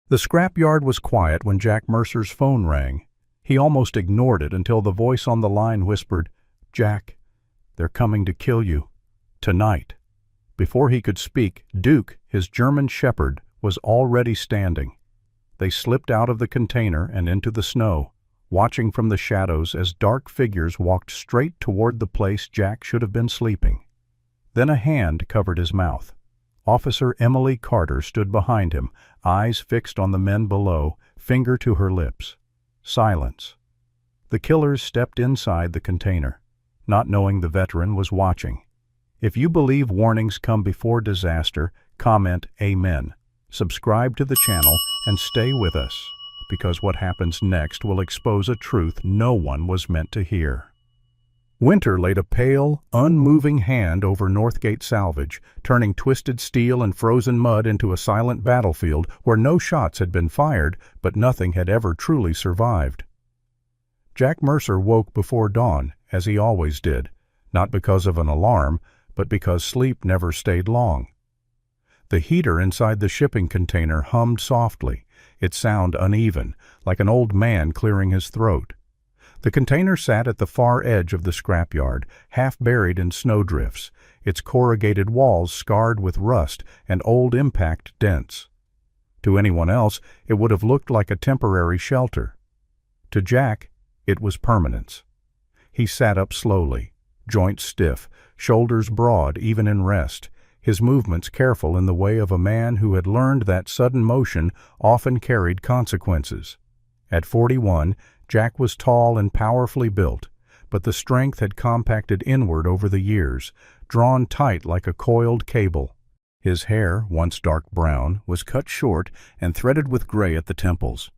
The scrapyard was quiet when Jack Mercer's phone rang. He almost ignored it until the voice on the line whispered, "Jack, they're coming to kill you. Tonight." Before he could speak, Duke, his German shepherd, was already standing. They slipped out of the container and into the snow, watching from the shadows as dark figures walked straight toward the place Jack should have been sleeping. Then a hand covered his mouth. Officer Emily Carter stood behind him, eyes fixed on the men below, finger to her lips. Silence. The killers stepped inside the container, not knowing the veteran was watching. If you believe warnings come before disaster, comment Amen. Subscribe to the channel and stay with us, because what happens next will expose a truth no one was meant to hear. Winter laid a pale, unmoving hand over Northgate Salvage, turning twisted steel and frozen mud into a silent battlefield where no shots had been fired, but nothing had ever truly survived. Jack Mercer woke before dawn, as he always did, not because of an alarm, but because sleep never stayed long. The heater inside the shipping container hummed softly, its sound uneven, like an old man clearing his throat. The container sat at the far edge of the scrapyard, half buried in snowdrifts, its corrugated walls scarred with rust and old impact dents. To anyone else, it would have looked like a temporary shelter. To Jack, it was permanence. He sat up slowly, joints stiff, shoulders broad even in rest, his movements careful in the way of a man who had learned that sudden motion often carried consequences. At 41, Jack was tall and powerfully built, but the strength had compacted inward over the years, drawn tight like a coiled cable. His hair, once dark brown, was cut short and threaded with gray at the temples.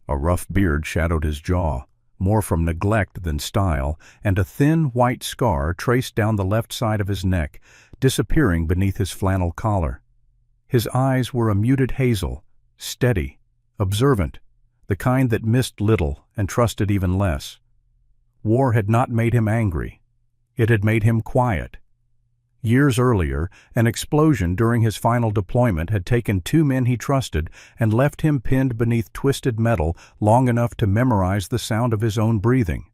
A rough beard shadowed his jaw, more from neglect than style, and a thin white scar traced down the left side of his neck, disappearing beneath his flannel collar. His eyes were a muted hazel, steady, observant, the kind that missed little and trusted even less. War had not made him angry. It had made him quiet. Years earlier, an explosion during his final deployment had taken two men he trusted and left him pinned beneath twisted metal long enough to memorize the sound of his own breathing.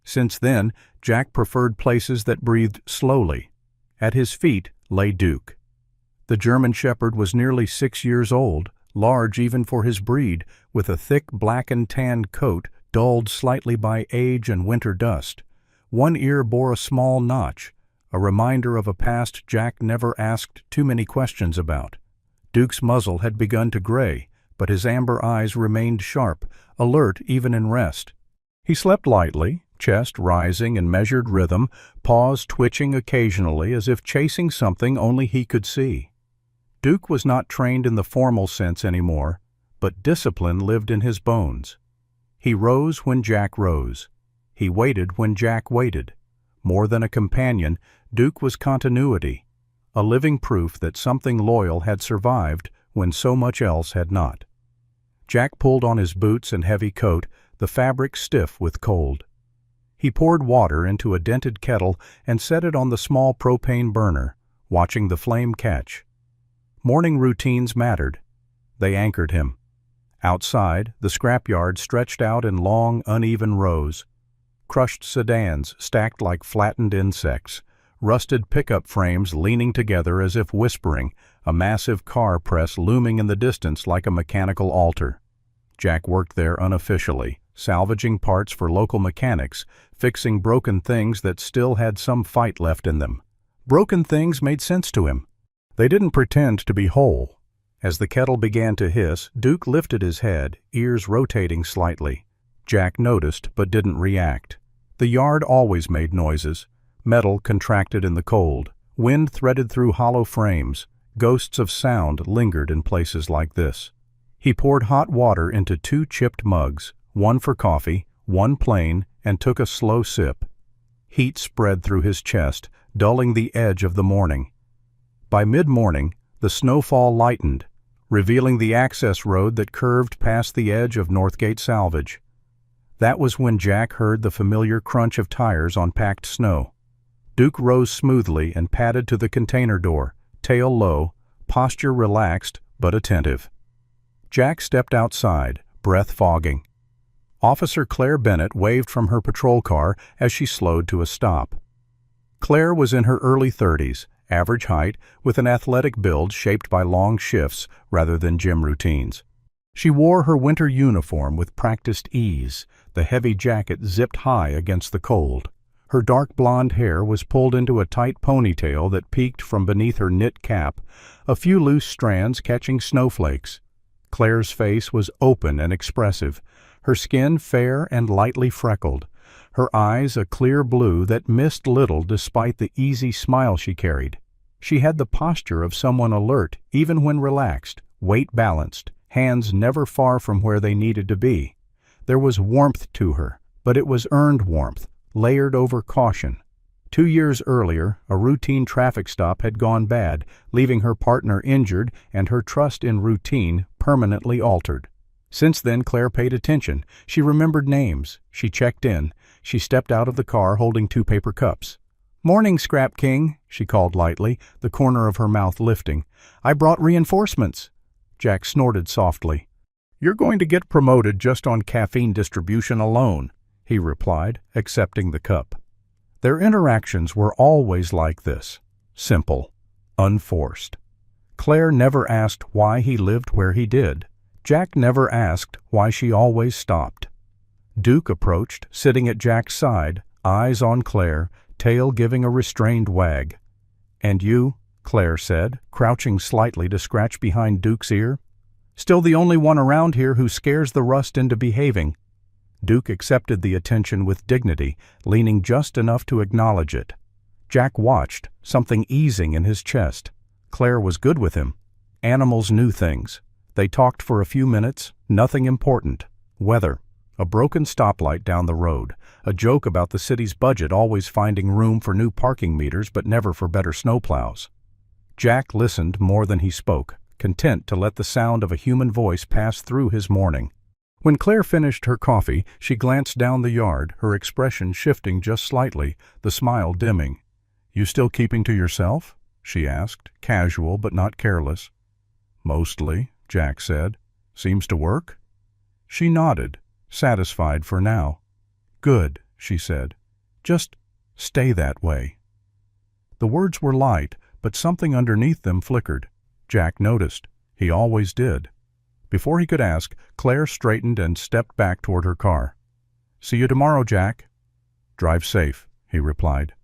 Since then, Jack preferred places that breathed slowly. At his feet lay Duke. The German shepherd was nearly 6 years old, large even for his breed, with a thick black and tan coat dulled slightly by age and winter dust. One ear bore a small notch, a reminder of a past Jack never asked too many questions about. Duke's muzzle had begun to gray, but his amber eyes remained sharp, alert even in rest. He slept lightly, chest rising in measured rhythm, paws twitching occasionally as if chasing something only he could see. Duke was not trained in the formal sense anymore, but discipline lived in his bones. He rose when Jack rose. He waited when Jack waited. More than a companion, Duke was continuity, a living proof that something loyal had survived when so much else had not. Jack pulled on his boots and heavy coat, the fabric stiff with cold. He poured water into a dented kettle and set it on the small propane burner, watching the flame catch. Morning routines mattered. They anchored him. Outside, the scrapyard stretched out in long, uneven rows. Crushed sedans stacked like flattened insects, rusted pickup frames leaning together as if whispering, a massive car press looming in the distance like a mechanical altar. Jack worked there unofficially, salvaging parts for local mechanics, fixing broken things that still had some fight left in them. Broken things made sense to him. They didn't pretend to be whole. As the kettle began to hiss, Duke lifted his head, ears rotating slightly. Jack noticed but didn't react. The yard always made noises. Metal contracted in the cold. Wind threaded through hollow frames. Ghosts of sound lingered in places like this. He poured hot water into 2 chipped mugs, one for coffee, one plain, and took a slow sip. Heat spread through his chest, dulling the edge of the morning. By mid-morning, the snowfall lightened, revealing the access road that curved past the edge of Northgate Salvage. That was when Jack heard the familiar crunch of tires on packed snow. Duke rose smoothly and padded to the container door, tail low, posture relaxed but attentive. Jack stepped outside, breath fogging. Officer Claire Bennett waved from her patrol car as she slowed to a stop. Claire was in her early 30s, average height, with an athletic build shaped by long shifts rather than gym routines. She wore her winter uniform with practiced ease, the heavy jacket zipped high against the cold. Her dark blonde hair was pulled into a tight ponytail that peeked from beneath her knit cap, a few loose strands catching snowflakes. Claire's face was open and expressive, her skin fair and lightly freckled, her eyes a clear blue that missed little despite the easy smile she carried. She had the posture of someone alert even when relaxed, weight balanced, hands never far from where they needed to be. There was warmth to her, but it was earned warmth, layered over caution. 2 years earlier, a routine traffic stop had gone bad, leaving her partner injured and her trust in routine permanently altered. Since then, Claire paid attention. She remembered names. She checked in. She stepped out of the car holding 2 paper cups. "Morning, Scrap King," she called lightly, the corner of her mouth lifting. "I brought reinforcements." Jack snorted softly. "You're going to get promoted just on caffeine distribution alone," he replied, accepting the cup. Their interactions were always like this, simple, unforced. Claire never asked why he lived where he did. Jack never asked why she always stopped. Duke approached, sitting at Jack's side, eyes on Claire, tail giving a restrained wag. "And you?" Claire said, crouching slightly to scratch behind Duke's ear. "Still the only one around here who scares the rust into behaving." Duke accepted the attention with dignity, leaning just enough to acknowledge it. Jack watched, something easing in his chest. Claire was good with him. Animals knew things. They talked for a few minutes, nothing important. Weather, a broken stoplight down the road, a joke about the city's budget always finding room for new parking meters but never for better snowplows. Jack listened more than he spoke, content to let the sound of a human voice pass through his morning. When Claire finished her coffee, she glanced down the yard, her expression shifting just slightly, the smile dimming. "You still keeping to yourself?" she asked, casual but not careless. "Mostly," Jack said. "Seems to work?" She nodded, satisfied for now. "Good," she said. "Just stay that way." The words were light, but something underneath them flickered. Jack noticed. He always did. Before he could ask, Claire straightened and stepped back toward her car. "See you tomorrow, Jack." "Drive safe," he replied.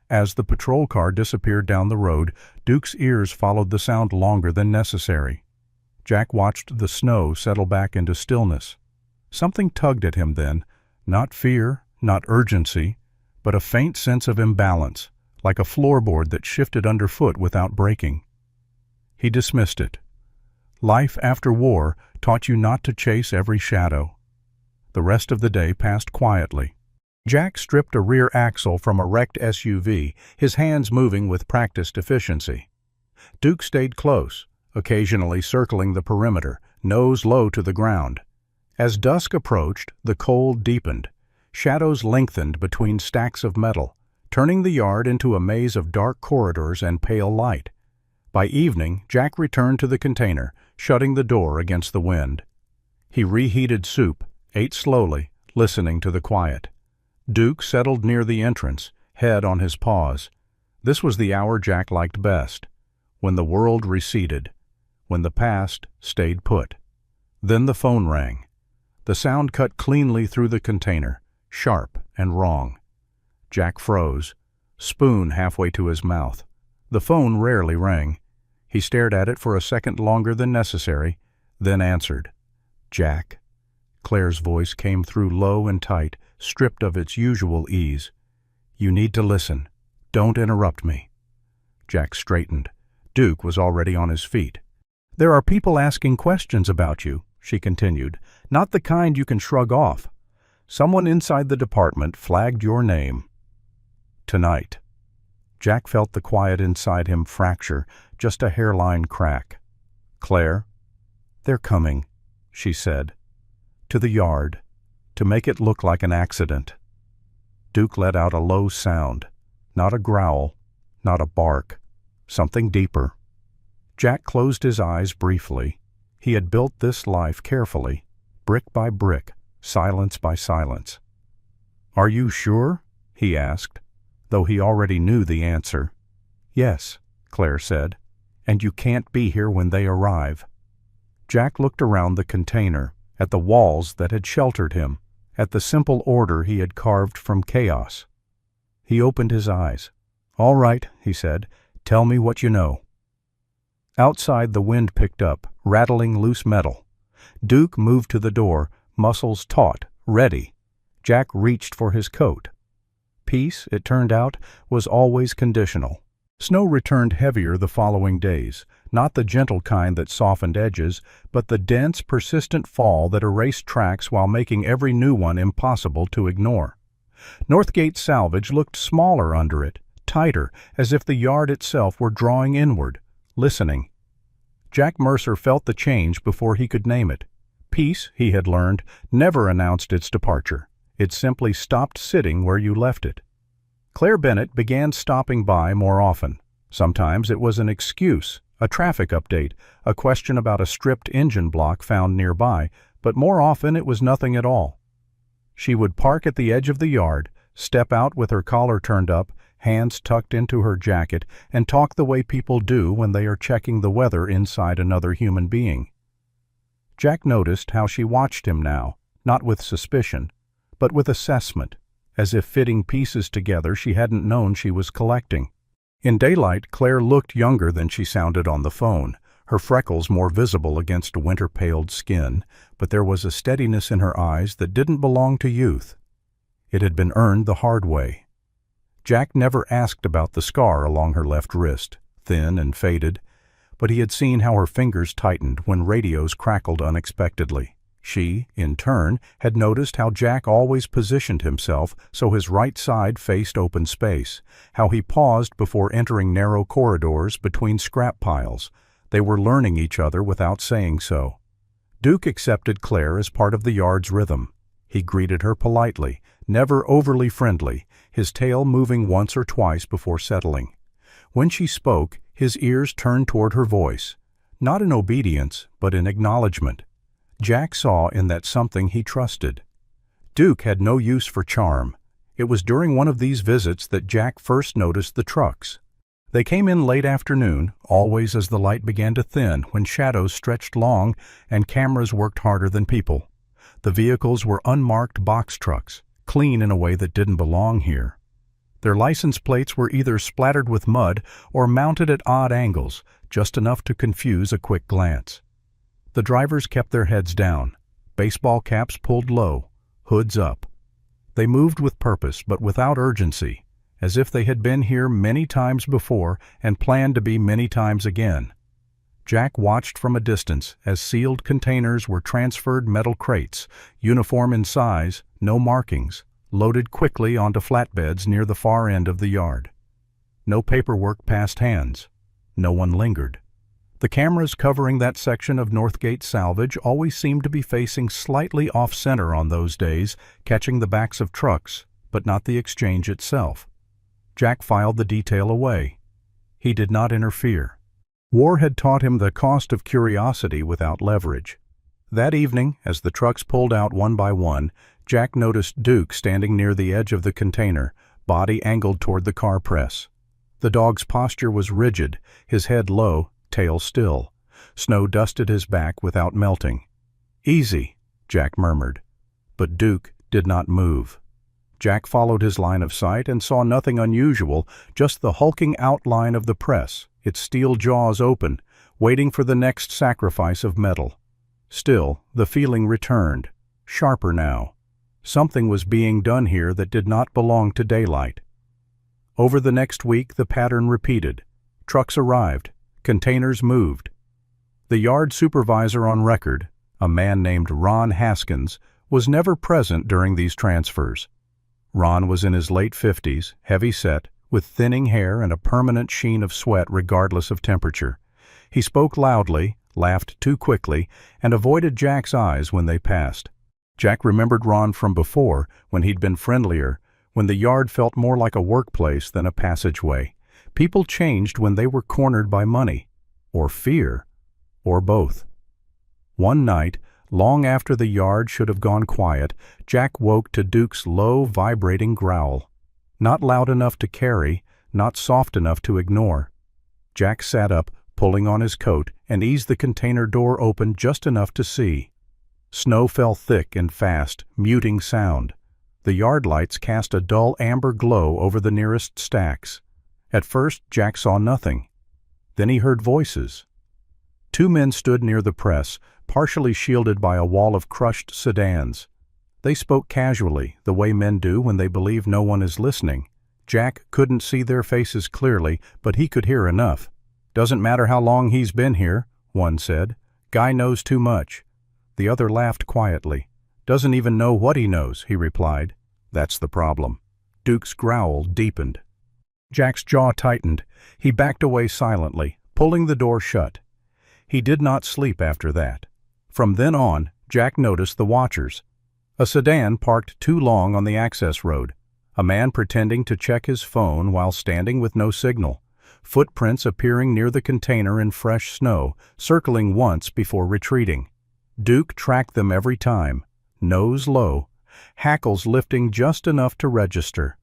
As the patrol car disappeared down the road, Duke's ears followed the sound longer than necessary. Jack watched the snow settle back into stillness. Something tugged at him then, not fear, not urgency, but a faint sense of imbalance, like a floorboard that shifted underfoot without breaking. He dismissed it. Life after war taught you not to chase every shadow. The rest of the day passed quietly. Jack stripped a rear axle from a wrecked SUV, his hands moving with practiced efficiency. Duke stayed close, occasionally circling the perimeter, nose low to the ground. As dusk approached, the cold deepened. Shadows lengthened between stacks of metal, turning the yard into a maze of dark corridors and pale light. By evening, Jack returned to the container, shutting the door against the wind. He reheated soup, ate slowly, listening to the quiet. Duke settled near the entrance, head on his paws. This was the hour Jack liked best, when the world receded, when the past stayed put. Then the phone rang. The sound cut cleanly through the container, sharp and wrong. Jack froze, spoon halfway to his mouth. The phone rarely rang. He stared at it for a second longer than necessary, then answered. "Jack." Claire's voice came through low and tight, stripped of its usual ease. "You need to listen. Don't interrupt me." Jack straightened. Duke was already on his feet. "There are people asking questions about you," she continued, "not the kind you can shrug off. Someone inside the department flagged your name. Tonight." Jack felt the quiet inside him fracture, just a hairline crack. "Claire?" "They're coming," she said. "To the yard, to make it look like an accident." Duke let out a low sound, not a growl, not a bark, something deeper. Jack closed his eyes briefly. He had built this life carefully, brick by brick, silence by silence. "Are you sure?" he asked, though he already knew the answer. "Yes," Claire said, "and you can't be here when they arrive." Jack looked around the container, at the walls that had sheltered him, at the simple order he had carved from chaos. He opened his eyes. "All right," he said, "tell me what you know." Outside, the wind picked up, rattling loose metal. Duke moved to the door, muscles taut, ready. Jack reached for his coat. Peace, it turned out, was always conditional. Snow returned heavier the following days, not the gentle kind that softened edges, but the dense, persistent fall that erased tracks while making every new one impossible to ignore. Northgate Salvage looked smaller under it, tighter, as if the yard itself were drawing inward, listening. Jack Mercer felt the change before he could name it. Peace, he had learned, never announced its departure. It simply stopped sitting where you left it. Claire Bennett began stopping by more often. Sometimes it was an excuse, a traffic update, a question about a stripped engine block found nearby, but more often it was nothing at all. She would park at the edge of the yard, step out with her collar turned up, hands tucked into her jacket, and talk the way people do when they are checking the weather inside another human being. Jack noticed how she watched him now, not with suspicion, but with assessment, as if fitting pieces together she hadn't known she was collecting. In daylight, Claire looked younger than she sounded on the phone, her freckles more visible against winter-paled skin, but there was a steadiness in her eyes that didn't belong to youth. It had been earned the hard way. Jack never asked about the scar along her left wrist, thin and faded, but he had seen how her fingers tightened when radios crackled unexpectedly. She, in turn, had noticed how Jack always positioned himself so his right side faced open space, how he paused before entering narrow corridors between scrap piles. They were learning each other without saying so. Duke accepted Claire as part of the yard's rhythm. He greeted her politely, never overly friendly, his tail moving once or twice before settling. When she spoke, his ears turned toward her voice, not in obedience, but in acknowledgement. Jack saw in that something he trusted. Duke had no use for charm. It was during one of these visits that Jack first noticed the trucks. They came in late afternoon, always as the light began to thin, when shadows stretched long and cameras worked harder than people. The vehicles were unmarked box trucks, clean in a way that didn't belong here. Their license plates were either splattered with mud or mounted at odd angles, just enough to confuse a quick glance. The drivers kept their heads down, baseball caps pulled low, hoods up. They moved with purpose but without urgency, as if they had been here many times before and planned to be many times again. Jack watched from a distance as sealed containers were transferred metal crates, uniform in size, no markings, loaded quickly onto flatbeds near the far end of the yard. No paperwork passed hands. No one lingered. The cameras covering that section of Northgate Salvage always seemed to be facing slightly off-center on those days, catching the backs of trucks, but not the exchange itself. Jack filed the detail away. He did not interfere. War had taught him the cost of curiosity without leverage. That evening, as the trucks pulled out one by one, Jack noticed Duke standing near the edge of the container, body angled toward the car press. The dog's posture was rigid, his head low, tail still. Snow dusted his back without melting. "Easy," Jack murmured. But Duke did not move. Jack followed his line of sight and saw nothing unusual, just the hulking outline of the press, its steel jaws open, waiting for the next sacrifice of metal. Still, the feeling returned, sharper now. Something was being done here that did not belong to daylight. Over the next week, the pattern repeated. Trucks arrived. Containers moved. The yard supervisor on record, a man named Ron Haskins, was never present during these transfers. Ron was in his late 50s, heavy-set, with thinning hair and a permanent sheen of sweat regardless of temperature. He spoke loudly, laughed too quickly, and avoided Jack's eyes when they passed. Jack remembered Ron from before, when he'd been friendlier, when the yard felt more like a workplace than a passageway. People changed when they were cornered by money, or fear, or both. One night, long after the yard should have gone quiet, Jack woke to Duke's low, vibrating growl. Not loud enough to carry, not soft enough to ignore. Jack sat up, pulling on his coat, and eased the container door open just enough to see. Snow fell thick and fast, muting sound. The yard lights cast a dull amber glow over the nearest stacks. At first, Jack saw nothing. Then he heard voices. Two men stood near the press, partially shielded by a wall of crushed sedans. They spoke casually, the way men do when they believe no one is listening. Jack couldn't see their faces clearly, but he could hear enough. "Doesn't matter how long he's been here," one said. "Guy knows too much." The other laughed quietly. "Doesn't even know what he knows," he replied. "That's the problem." Duke's growl deepened. Jack's jaw tightened. He backed away silently, pulling the door shut. He did not sleep after that. From then on, Jack noticed the watchers. A sedan parked too long on the access road. A man pretending to check his phone while standing with no signal. Footprints appearing near the container in fresh snow, circling once before retreating. Duke tracked them every time, nose low, hackles lifting just enough to register.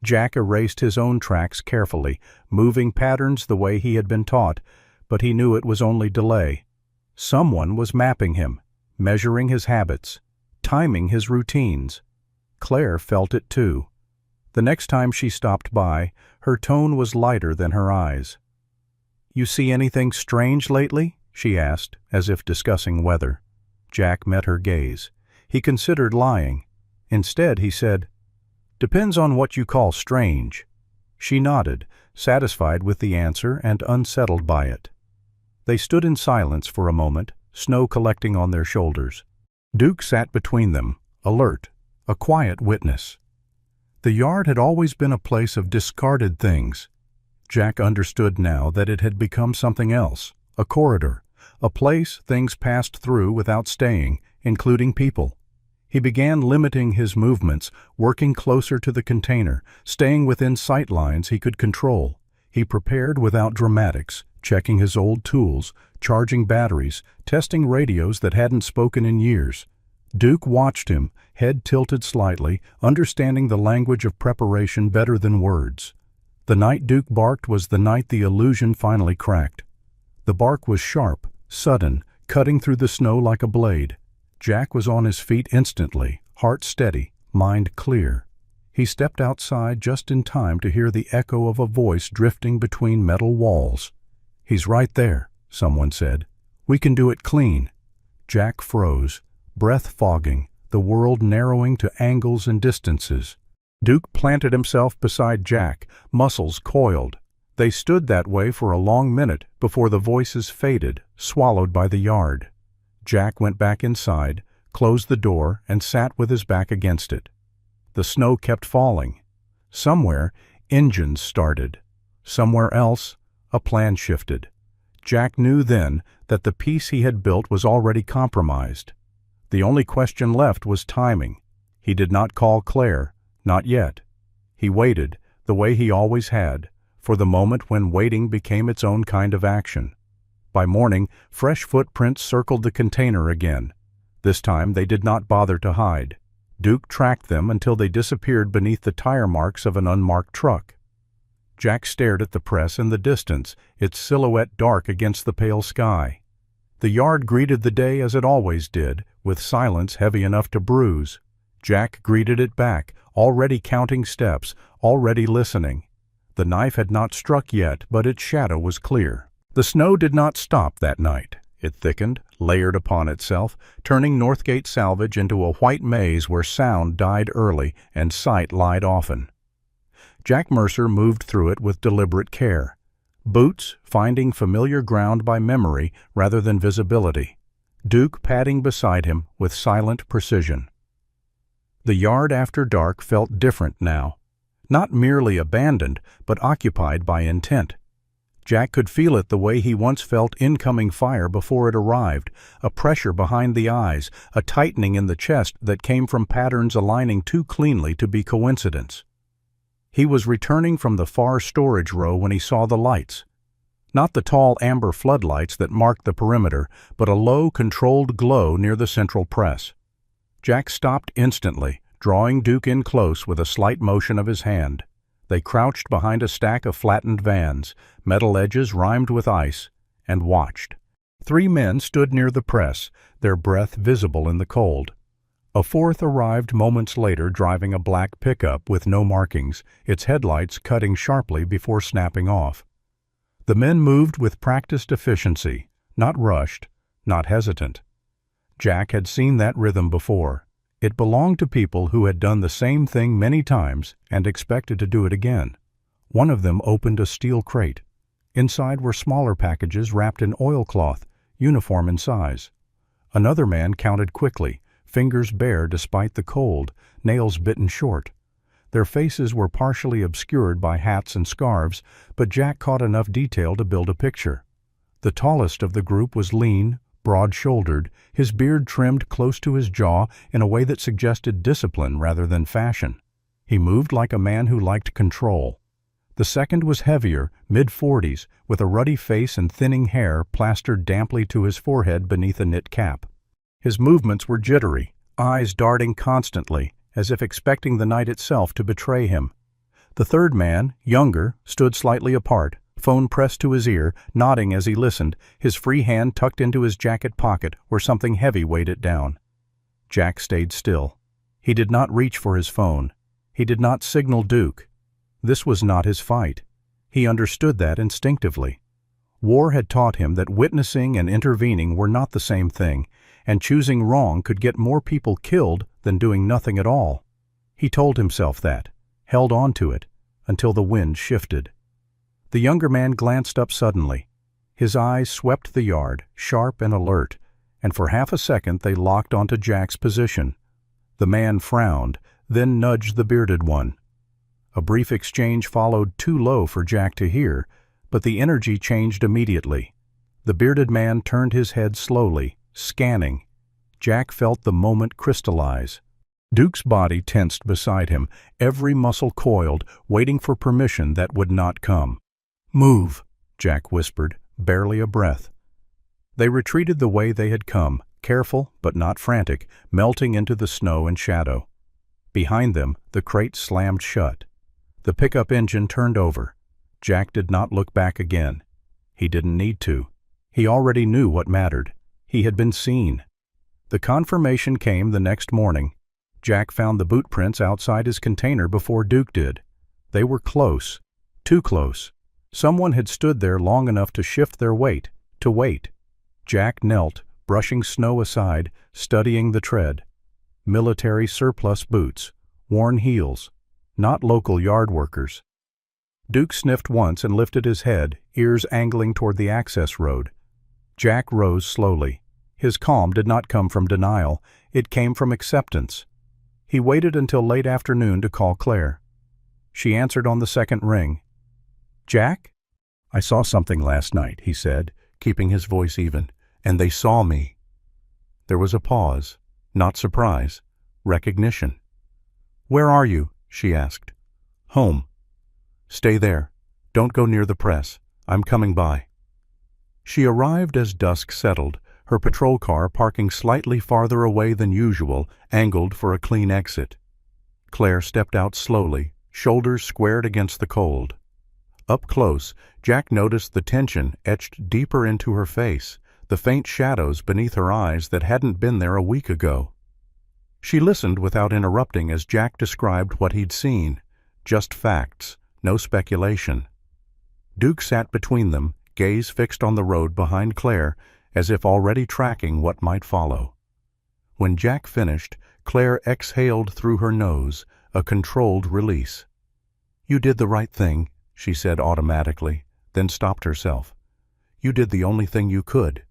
Jack erased his own tracks carefully, moving patterns the way he had been taught, but he knew it was only delay. Someone was mapping him, measuring his habits, timing his routines. Claire felt it too. The next time she stopped by, her tone was lighter than her eyes. "You see anything strange lately?" she asked, as if discussing weather. Jack met her gaze. He considered lying. Instead, he said, "Depends on what you call strange." She nodded, satisfied with the answer and unsettled by it. They stood in silence for a moment, snow collecting on their shoulders. Duke sat between them, alert, a quiet witness. The yard had always been a place of discarded things. Jack understood now that it had become something else, a corridor, a place things passed through without staying, including people. He began limiting his movements, working closer to the container, staying within sight lines he could control. He prepared without dramatics, checking his old tools, charging batteries, testing radios that hadn't spoken in years. Duke watched him, head tilted slightly, understanding the language of preparation better than words. The night Duke barked was the night the illusion finally cracked. The bark was sharp, sudden, cutting through the snow like a blade. Jack was on his feet instantly, heart steady, mind clear. He stepped outside just in time to hear the echo of a voice drifting between metal walls. "He's right there," someone said. "We can do it clean." Jack froze, breath fogging, the world narrowing to angles and distances. Duke planted himself beside Jack, muscles coiled. They stood that way for a long minute before the voices faded, swallowed by the yard. Jack went back inside, closed the door, and sat with his back against it. The snow kept falling. Somewhere, engines started. Somewhere else, a plan shifted. Jack knew then that the peace he had built was already compromised. The only question left was timing. He did not call Claire, not yet. He waited, the way he always had, for the moment when waiting became its own kind of action. By morning, fresh footprints circled the container again. This time they did not bother to hide. Duke tracked them until they disappeared beneath the tire marks of an unmarked truck. Jack stared at the press in the distance, its silhouette dark against the pale sky. The yard greeted the day as it always did, with silence heavy enough to bruise. Jack greeted it back, already counting steps, already listening. The knife had not struck yet, but its shadow was clear. The snow did not stop that night. It thickened, layered upon itself, turning Northgate Salvage into a white maze where sound died early and sight lied often. Jack Mercer moved through it with deliberate care. Boots finding familiar ground by memory rather than visibility. Duke padding beside him with silent precision. The yard after dark felt different now. Not merely abandoned, but occupied by intent. Jack could feel it the way he once felt incoming fire before it arrived, a pressure behind the eyes, a tightening in the chest that came from patterns aligning too cleanly to be coincidence. He was returning from the far storage row when he saw the lights. Not the tall amber floodlights that marked the perimeter, but a low, controlled glow near the central press. Jack stopped instantly, drawing Duke in close with a slight motion of his hand. They crouched behind a stack of flattened vans, metal edges rimed with ice, and watched. 3 men stood near the press, their breath visible in the cold. A 4th arrived moments later driving a black pickup with no markings, its headlights cutting sharply before snapping off. The men moved with practiced efficiency, not rushed, not hesitant. Jack had seen that rhythm before. It belonged to people who had done the same thing many times and expected to do it again. One of them opened a steel crate. Inside were smaller packages wrapped in oilcloth, uniform in size. Another man counted quickly, fingers bare despite the cold, nails bitten short. Their faces were partially obscured by hats and scarves, but Jack caught enough detail to build a picture. The tallest of the group was lean, broad-shouldered, his beard trimmed close to his jaw in a way that suggested discipline rather than fashion. He moved like a man who liked control. The second was heavier, mid-40s, with a ruddy face and thinning hair plastered damply to his forehead beneath a knit cap. His movements were jittery, eyes darting constantly, as if expecting the night itself to betray him. The third man, younger, stood slightly apart, phone pressed to his ear, nodding as he listened, his free hand tucked into his jacket pocket where something heavy weighed it down. Jack stayed still. He did not reach for his phone. He did not signal Duke. This was not his fight. He understood that instinctively. War had taught him that witnessing and intervening were not the same thing, and choosing wrong could get more people killed than doing nothing at all. He told himself that, held on to it, until the wind shifted. The younger man glanced up suddenly. His eyes swept the yard, sharp and alert, and for half a second they locked onto Jack's position. The man frowned, then nudged the bearded one. A brief exchange followed too low for Jack to hear, but the energy changed immediately. The bearded man turned his head slowly, scanning. Jack felt the moment crystallize. Duke's body tensed beside him, every muscle coiled, waiting for permission that would not come. "Move," Jack whispered, barely a breath. They retreated the way they had come, careful but not frantic, melting into the snow and shadow. Behind them, the crate slammed shut. The pickup engine turned over. Jack did not look back again. He didn't need to. He already knew what mattered. He had been seen. The confirmation came the next morning. Jack found the boot prints outside his container before Duke did. They were close. Too close. Someone had stood there long enough to shift their weight, to wait. Jack knelt, brushing snow aside, studying the tread. Military surplus boots, worn heels, not local yard workers. Duke sniffed once and lifted his head, ears angling toward the access road. Jack rose slowly. His calm did not come from denial, it came from acceptance. He waited until late afternoon to call Claire. She answered on the second ring. "Jack?" "I saw something last night," he said, keeping his voice even, "and they saw me." There was a pause, not surprise, recognition. "Where are you?" she asked. "Home." "Stay there. Don't go near the press. I'm coming by." She arrived as dusk settled, her patrol car parking slightly farther away than usual, angled for a clean exit. Claire stepped out slowly, shoulders squared against the cold. Up close, Jack noticed the tension etched deeper into her face, the faint shadows beneath her eyes that hadn't been there a week ago. She listened without interrupting as Jack described what he'd seen, just facts, no speculation. Duke sat between them, gaze fixed on the road behind Claire, as if already tracking what might follow. When Jack finished, Claire exhaled through her nose, a controlled release. "You did the right thing," she said automatically, then stopped herself. "You did the only thing you could."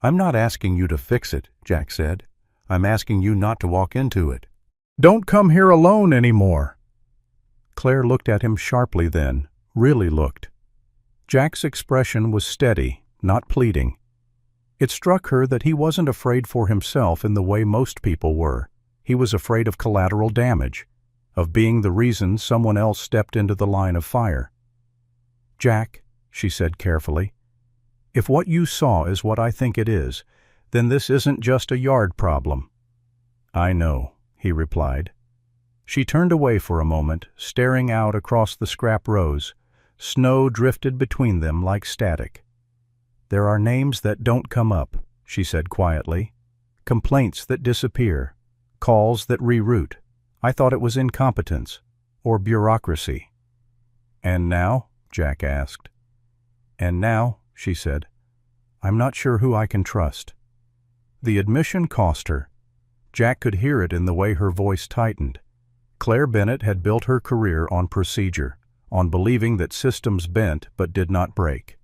"I'm not asking you to fix it," Jack said. "I'm asking you not to walk into it." "Don't come here alone anymore." Claire looked at him sharply then, really looked. Jack's expression was steady, not pleading. It struck her that he wasn't afraid for himself in the way most people were. He was afraid of collateral damage, of being the reason someone else stepped into the line of fire. "Jack," she said carefully. "If what you saw is what I think it is, then this isn't just a yard problem." "I know," he replied. She turned away for a moment, staring out across the scrap rows. Snow drifted between them like static. "There are names that don't come up," she said quietly. "Complaints that disappear. Calls that reroute. I thought it was incompetence. Or bureaucracy." "And now?" Jack asked. "And now," she said, "I'm not sure who I can trust." The admission cost her. Jack could hear it in the way her voice tightened. Claire Bennett had built her career on procedure, on believing that systems bent but did not break.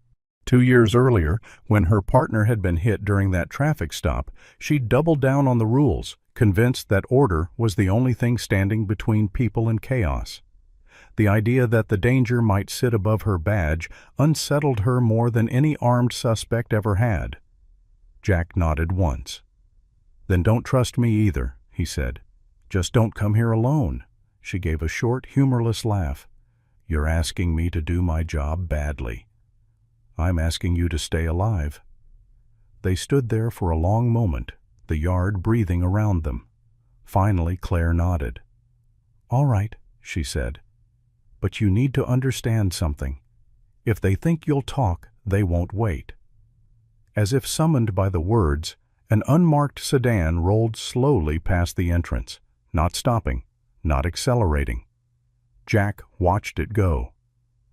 2 years earlier, when her partner had been hit during that traffic stop, she doubled down on the rules, convinced that order was the only thing standing between people and chaos. The idea that the danger might sit above her badge unsettled her more than any armed suspect ever had. Jack nodded once. "Then don't trust me either," he said. "Just don't come here alone." She gave a short, humorless laugh. "You're asking me to do my job badly. I'm asking you to stay alive." They stood there for a long moment, the yard breathing around them. Finally, Claire nodded. "All right," she said. "But you need to understand something. If they think you'll talk, they won't wait." As if summoned by the words, an unmarked sedan rolled slowly past the entrance, not stopping, not accelerating. Jack watched it go.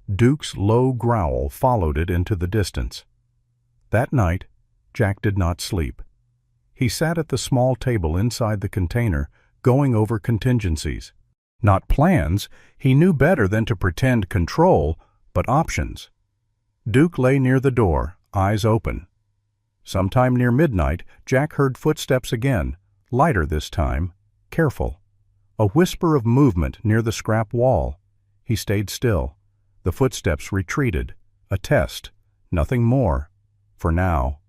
Duke's low growl followed it into the distance. That night, Jack did not sleep. He sat at the small table inside the container, going over contingencies. Not plans, he knew better than to pretend control, but options. Duke lay near the door, eyes open. Sometime near midnight, Jack heard footsteps again, lighter this time, careful. A whisper of movement near the scrap wall. He stayed still. The footsteps retreated. A test. Nothing more. For now.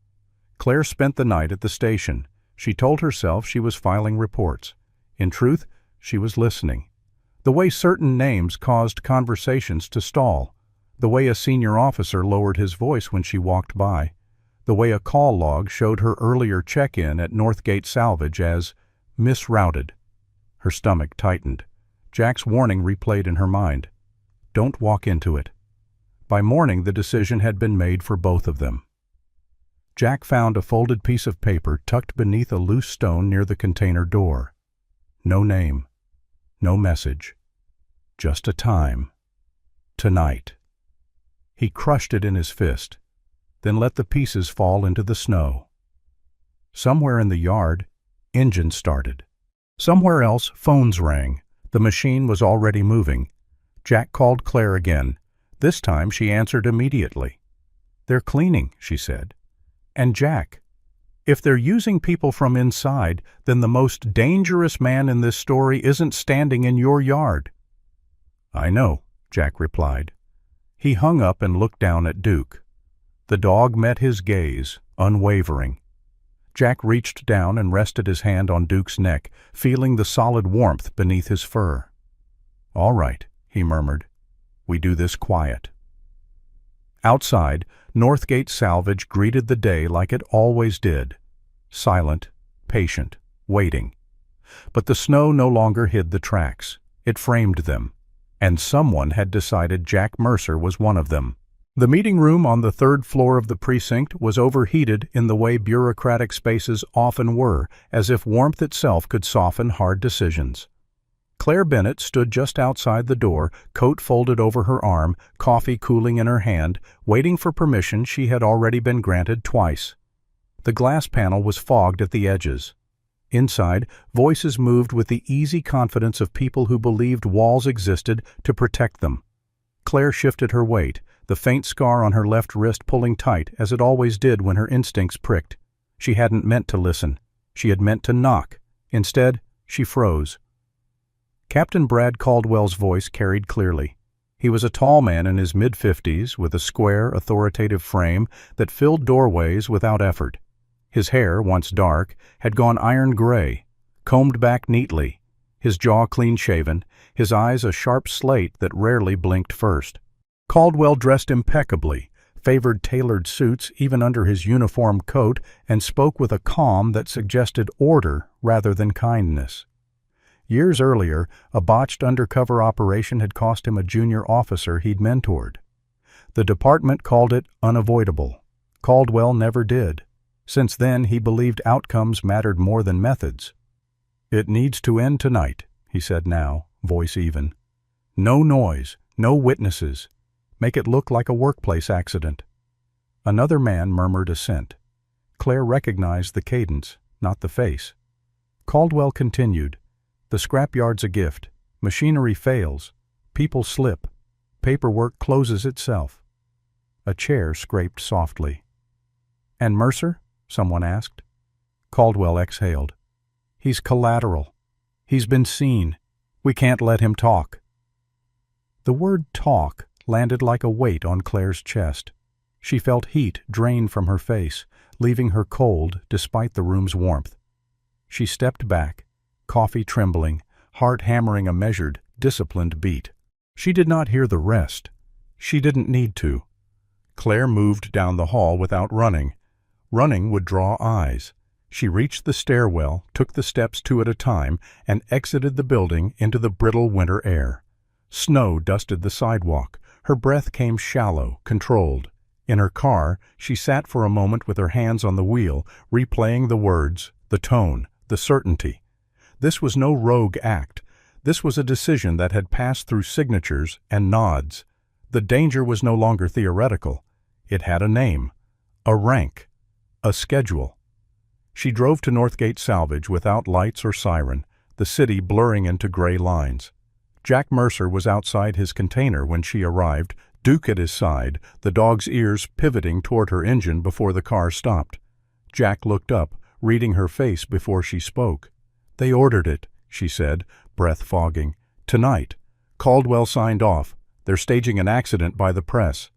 Claire spent the night at the station. She told herself she was filing reports. In truth, she was listening. The way certain names caused conversations to stall. The way a senior officer lowered his voice when she walked by. The way a call log showed her earlier check-in at Northgate Salvage as misrouted. Her stomach tightened. Jack's warning replayed in her mind. Don't walk into it. By morning, the decision had been made for both of them. Jack found a folded piece of paper tucked beneath a loose stone near the container door. No name. No message. Just a time. Tonight. He crushed it in his fist, then let the pieces fall into the snow. Somewhere in the yard, engines started. Somewhere else, phones rang. The machine was already moving. Jack called Claire again. This time she answered immediately. "They're cleaning," she said. "And Jack, if they're using people from inside, then the most dangerous man in this story isn't standing in your yard." "I know," Jack replied. He hung up and looked down at Duke. The dog met his gaze, unwavering. Jack reached down and rested his hand on Duke's neck, feeling the solid warmth beneath his fur. "All right," he murmured. "We do this quiet." Outside, Northgate Salvage greeted the day like it always did. Silent, patient, waiting. But the snow no longer hid the tracks. It framed them. And someone had decided Jack Mercer was one of them. The meeting room on the 3rd floor of the precinct was overheated in the way bureaucratic spaces often were, as if warmth itself could soften hard decisions. Claire Bennett stood just outside the door, coat folded over her arm, coffee cooling in her hand, waiting for permission she had already been granted twice. The glass panel was fogged at the edges. Inside, voices moved with the easy confidence of people who believed walls existed to protect them. Claire shifted her weight, the faint scar on her left wrist pulling tight as it always did when her instincts pricked. She hadn't meant to listen. She had meant to knock. Instead, she froze. Captain Brad Caldwell's voice carried clearly. He was a tall man in his mid-50s with a square, authoritative frame that filled doorways without effort. His hair, once dark, had gone iron gray, combed back neatly, his jaw clean-shaven, his eyes a sharp slate that rarely blinked first. Caldwell dressed impeccably, favored tailored suits even under his uniform coat, and spoke with a calm that suggested order rather than kindness. Years earlier, a botched undercover operation had cost him a junior officer he'd mentored. The department called it unavoidable. Caldwell never did. Since then, he believed outcomes mattered more than methods. "It needs to end tonight," he said now, voice even. "No noise, no witnesses. Make it look like a workplace accident." Another man murmured assent. Claire recognized the cadence, not the face. Caldwell continued, "The scrapyard's a gift. Machinery fails. People slip. Paperwork closes itself." A chair scraped softly. "And Mercer?" someone asked. Caldwell exhaled. "He's collateral. He's been seen. We can't let him talk." The word talk landed like a weight on Claire's chest. She felt heat drain from her face, leaving her cold despite the room's warmth. She stepped back, coffee trembling, heart hammering a measured, disciplined beat. She did not hear the rest. She didn't need to. Claire moved down the hall without running. Running would draw eyes. She reached the stairwell, took the steps two at a time, and exited the building into the brittle winter air. Snow dusted the sidewalk. Her breath came shallow, controlled. In her car, she sat for a moment with her hands on the wheel, replaying the words, the tone, the certainty. This was no rogue act. This was a decision that had passed through signatures and nods. The danger was no longer theoretical. It had a name, a rank, a schedule. She drove to Northgate Salvage without lights or siren, the city blurring into gray lines. Jack Mercer was outside his container when she arrived, Duke at his side, the dog's ears pivoting toward her engine before the car stopped. Jack looked up, reading her face before she spoke. "They ordered it," she said, breath fogging. "Tonight. Caldwell signed off. They're staging an accident by the press."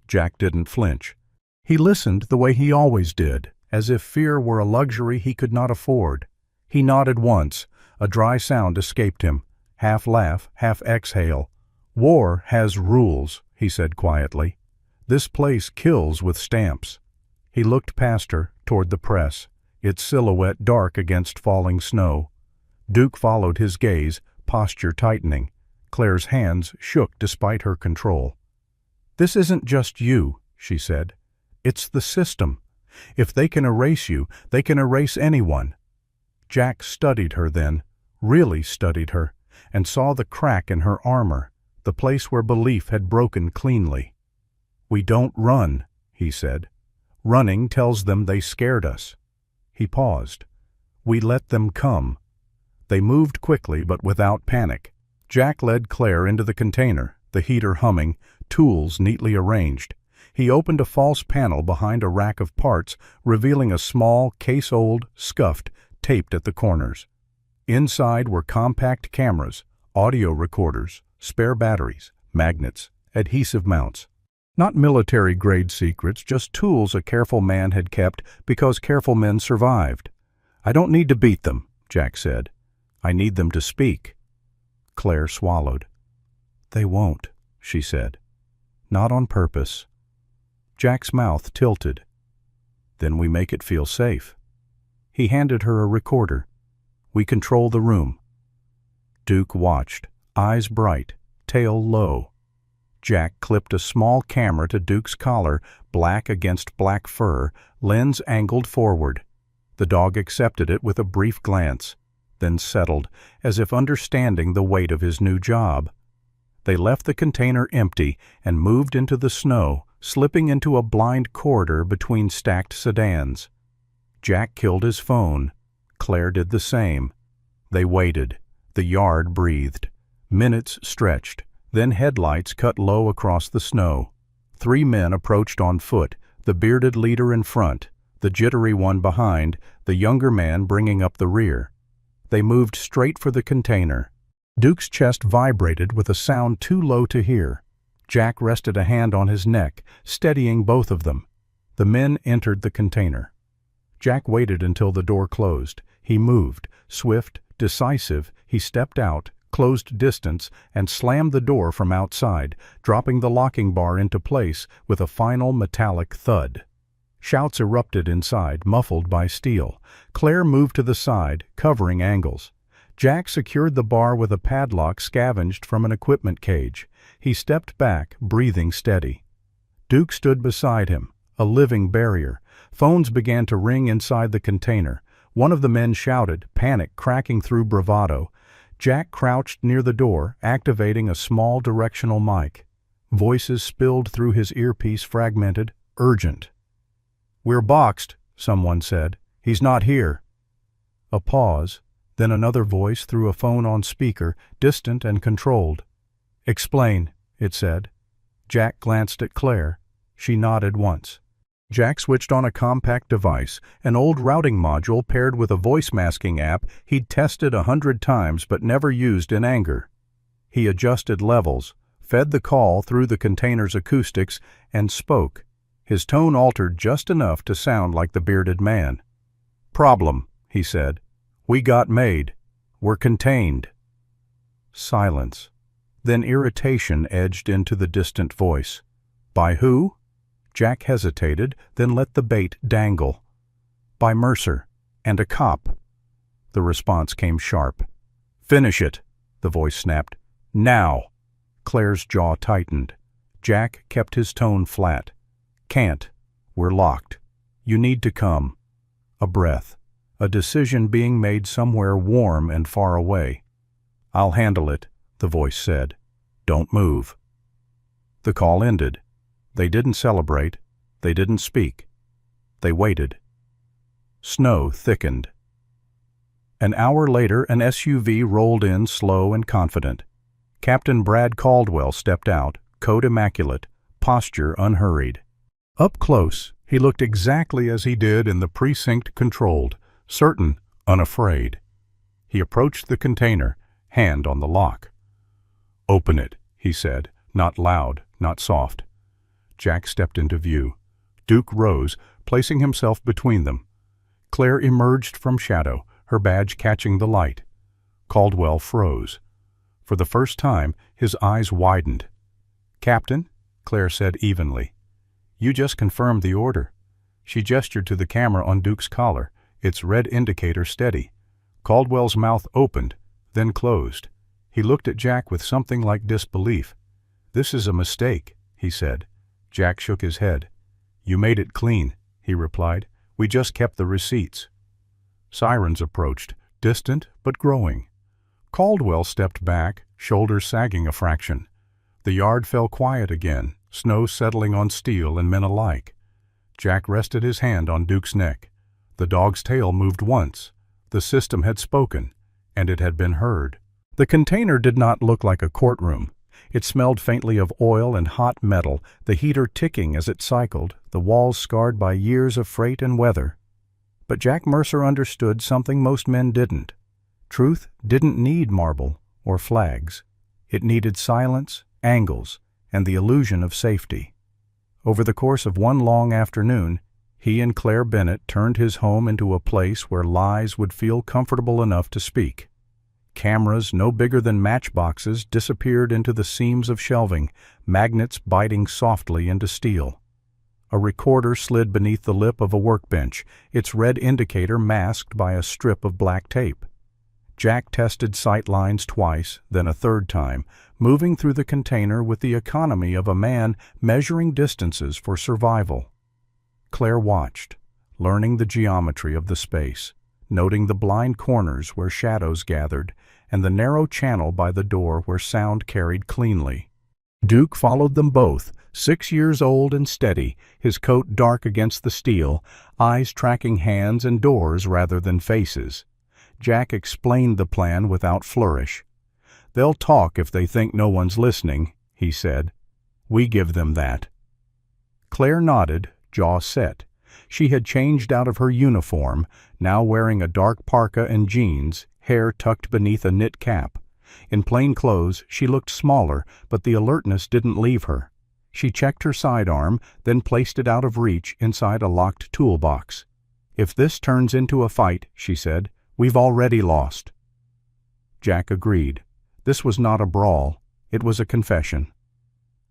Jack didn't flinch. He listened the way he always did, as if fear were a luxury he could not afford. He nodded once. A dry sound escaped him, half laugh, half exhale. "War has rules," he said quietly. "This place kills with stamps." He looked past her, toward the press, its silhouette dark against falling snow. Duke followed his gaze, posture tightening. Claire's hands shook despite her control. "This isn't just you," she said. "It's the system. If they can erase you, they can erase anyone." Jack studied her then, really studied her, and saw the crack in her armor, the place where belief had broken cleanly. "We don't run," he said. "Running tells them they scared us." He paused. "We let them come." They moved quickly but without panic. Jack led Claire into the container, the heater humming, tools neatly arranged. He opened a false panel behind a rack of parts, revealing a small, case-old, scuffed, taped at the corners. Inside were compact cameras, audio recorders, spare batteries, magnets, adhesive mounts. Not military-grade secrets, just tools a careful man had kept because careful men survived. "I don't need to beat them," Jack said. "I need them to speak." Claire swallowed. "They won't," she said. "Not on purpose." Jack's mouth tilted. "Then we make it feel safe." He handed her a recorder. "We control the room." Duke watched, eyes bright, tail low. Jack clipped a small camera to Duke's collar, black against black fur, lens angled forward. The dog accepted it with a brief glance, then settled, as if understanding the weight of his new job. They left the container empty and moved into the snow, slipping into a blind corridor between stacked sedans. Jack killed his phone. Claire did the same. They waited. The yard breathed. Minutes stretched. Then headlights cut low across the snow. 3 men approached on foot, the bearded leader in front, the jittery one behind, the younger man bringing up the rear. They moved straight for the container. Duke's chest vibrated with a sound too low to hear. Jack rested a hand on his neck, steadying both of them. The men entered the container. Jack waited until the door closed. He moved. Swift, decisive, he stepped out, closed distance, and slammed the door from outside, dropping the locking bar into place with a final metallic thud. Shouts erupted inside, muffled by steel. Claire moved to the side, covering angles. Jack secured the bar with a padlock scavenged from an equipment cage. He stepped back, breathing steady. Duke stood beside him, a living barrier. Phones began to ring inside the container. One of the men shouted, panic cracking through bravado. Jack crouched near the door, activating a small directional mic. Voices spilled through his earpiece, fragmented, urgent. "We're boxed," someone said. "He's not here." A pause, then another voice through a phone on speaker, distant and controlled. "Explain," it said. Jack glanced at Claire. She nodded once. Jack switched on a compact device, an old routing module paired with a voice masking app he'd tested 100 times but never used in anger. He adjusted levels, fed the call through the container's acoustics, and spoke. His tone altered just enough to sound like the bearded man. "Problem," he said. "We got made. We're contained." Silence. Then irritation edged into the distant voice. "By who?" Jack hesitated, then let the bait dangle. "By Mercer, and a cop." The response came sharp. "Finish it," the voice snapped. "Now." Claire's jaw tightened. Jack kept his tone flat. "Can't. We're locked. You need to come." A breath. A decision being made somewhere warm and far away. "I'll handle it," the voice said. "Don't move." The call ended. They didn't celebrate. They didn't speak. They waited. Snow thickened. An hour later, an SUV rolled in slow and confident. Captain Brad Caldwell stepped out, coat immaculate, posture unhurried. Up close, he looked exactly as he did in the precinct controlled, certain, unafraid. He approached the container, hand on the lock. "Open it," he said, not loud, not soft. Jack stepped into view. Duke rose, placing himself between them. Claire emerged from shadow, her badge catching the light. Caldwell froze. For the first time, his eyes widened. "Captain," Claire said evenly. "You just confirmed the order." She gestured to the camera on Duke's collar, its red indicator steady. Caldwell's mouth opened, then closed. He looked at Jack with something like disbelief. "This is a mistake," he said. Jack shook his head. "You made it clean," he replied. "We just kept the receipts." Sirens approached, distant but growing. Caldwell stepped back, shoulders sagging a fraction. The yard fell quiet again, snow settling on steel and men alike. Jack rested his hand on Duke's neck. The dog's tail moved once. The system had spoken, and it had been heard. The container did not look like a courtroom. It smelled faintly of oil and hot metal, the heater ticking as it cycled, the walls scarred by years of freight and weather. But Jack Mercer understood something most men didn't. Truth didn't need marble or flags. It needed silence, angles, and the illusion of safety. Over the course of one long afternoon, he and Claire Bennett turned his home into a place where lies would feel comfortable enough to speak. Cameras no bigger than matchboxes disappeared into the seams of shelving, magnets biting softly into steel. A recorder slid beneath the lip of a workbench, its red indicator masked by a strip of black tape. Jack tested sight lines twice, then a third time, moving through the container with the economy of a man measuring distances for survival. Claire watched, learning the geometry of the space, noting the blind corners where shadows gathered, and the narrow channel by the door where sound carried cleanly. Duke followed them both, 6 years old and steady, his coat dark against the steel, eyes tracking hands and doors rather than faces. Jack explained the plan without flourish. "They'll talk if they think no one's listening," he said. "We give them that." Claire nodded, jaw set. She had changed out of her uniform, now wearing a dark parka and jeans, hair tucked beneath a knit cap. In plain clothes, she looked smaller, but the alertness didn't leave her. She checked her sidearm, then placed it out of reach inside a locked toolbox. "If this turns into a fight," she said, "we've already lost." Jack agreed. This was not a brawl, it was a confession.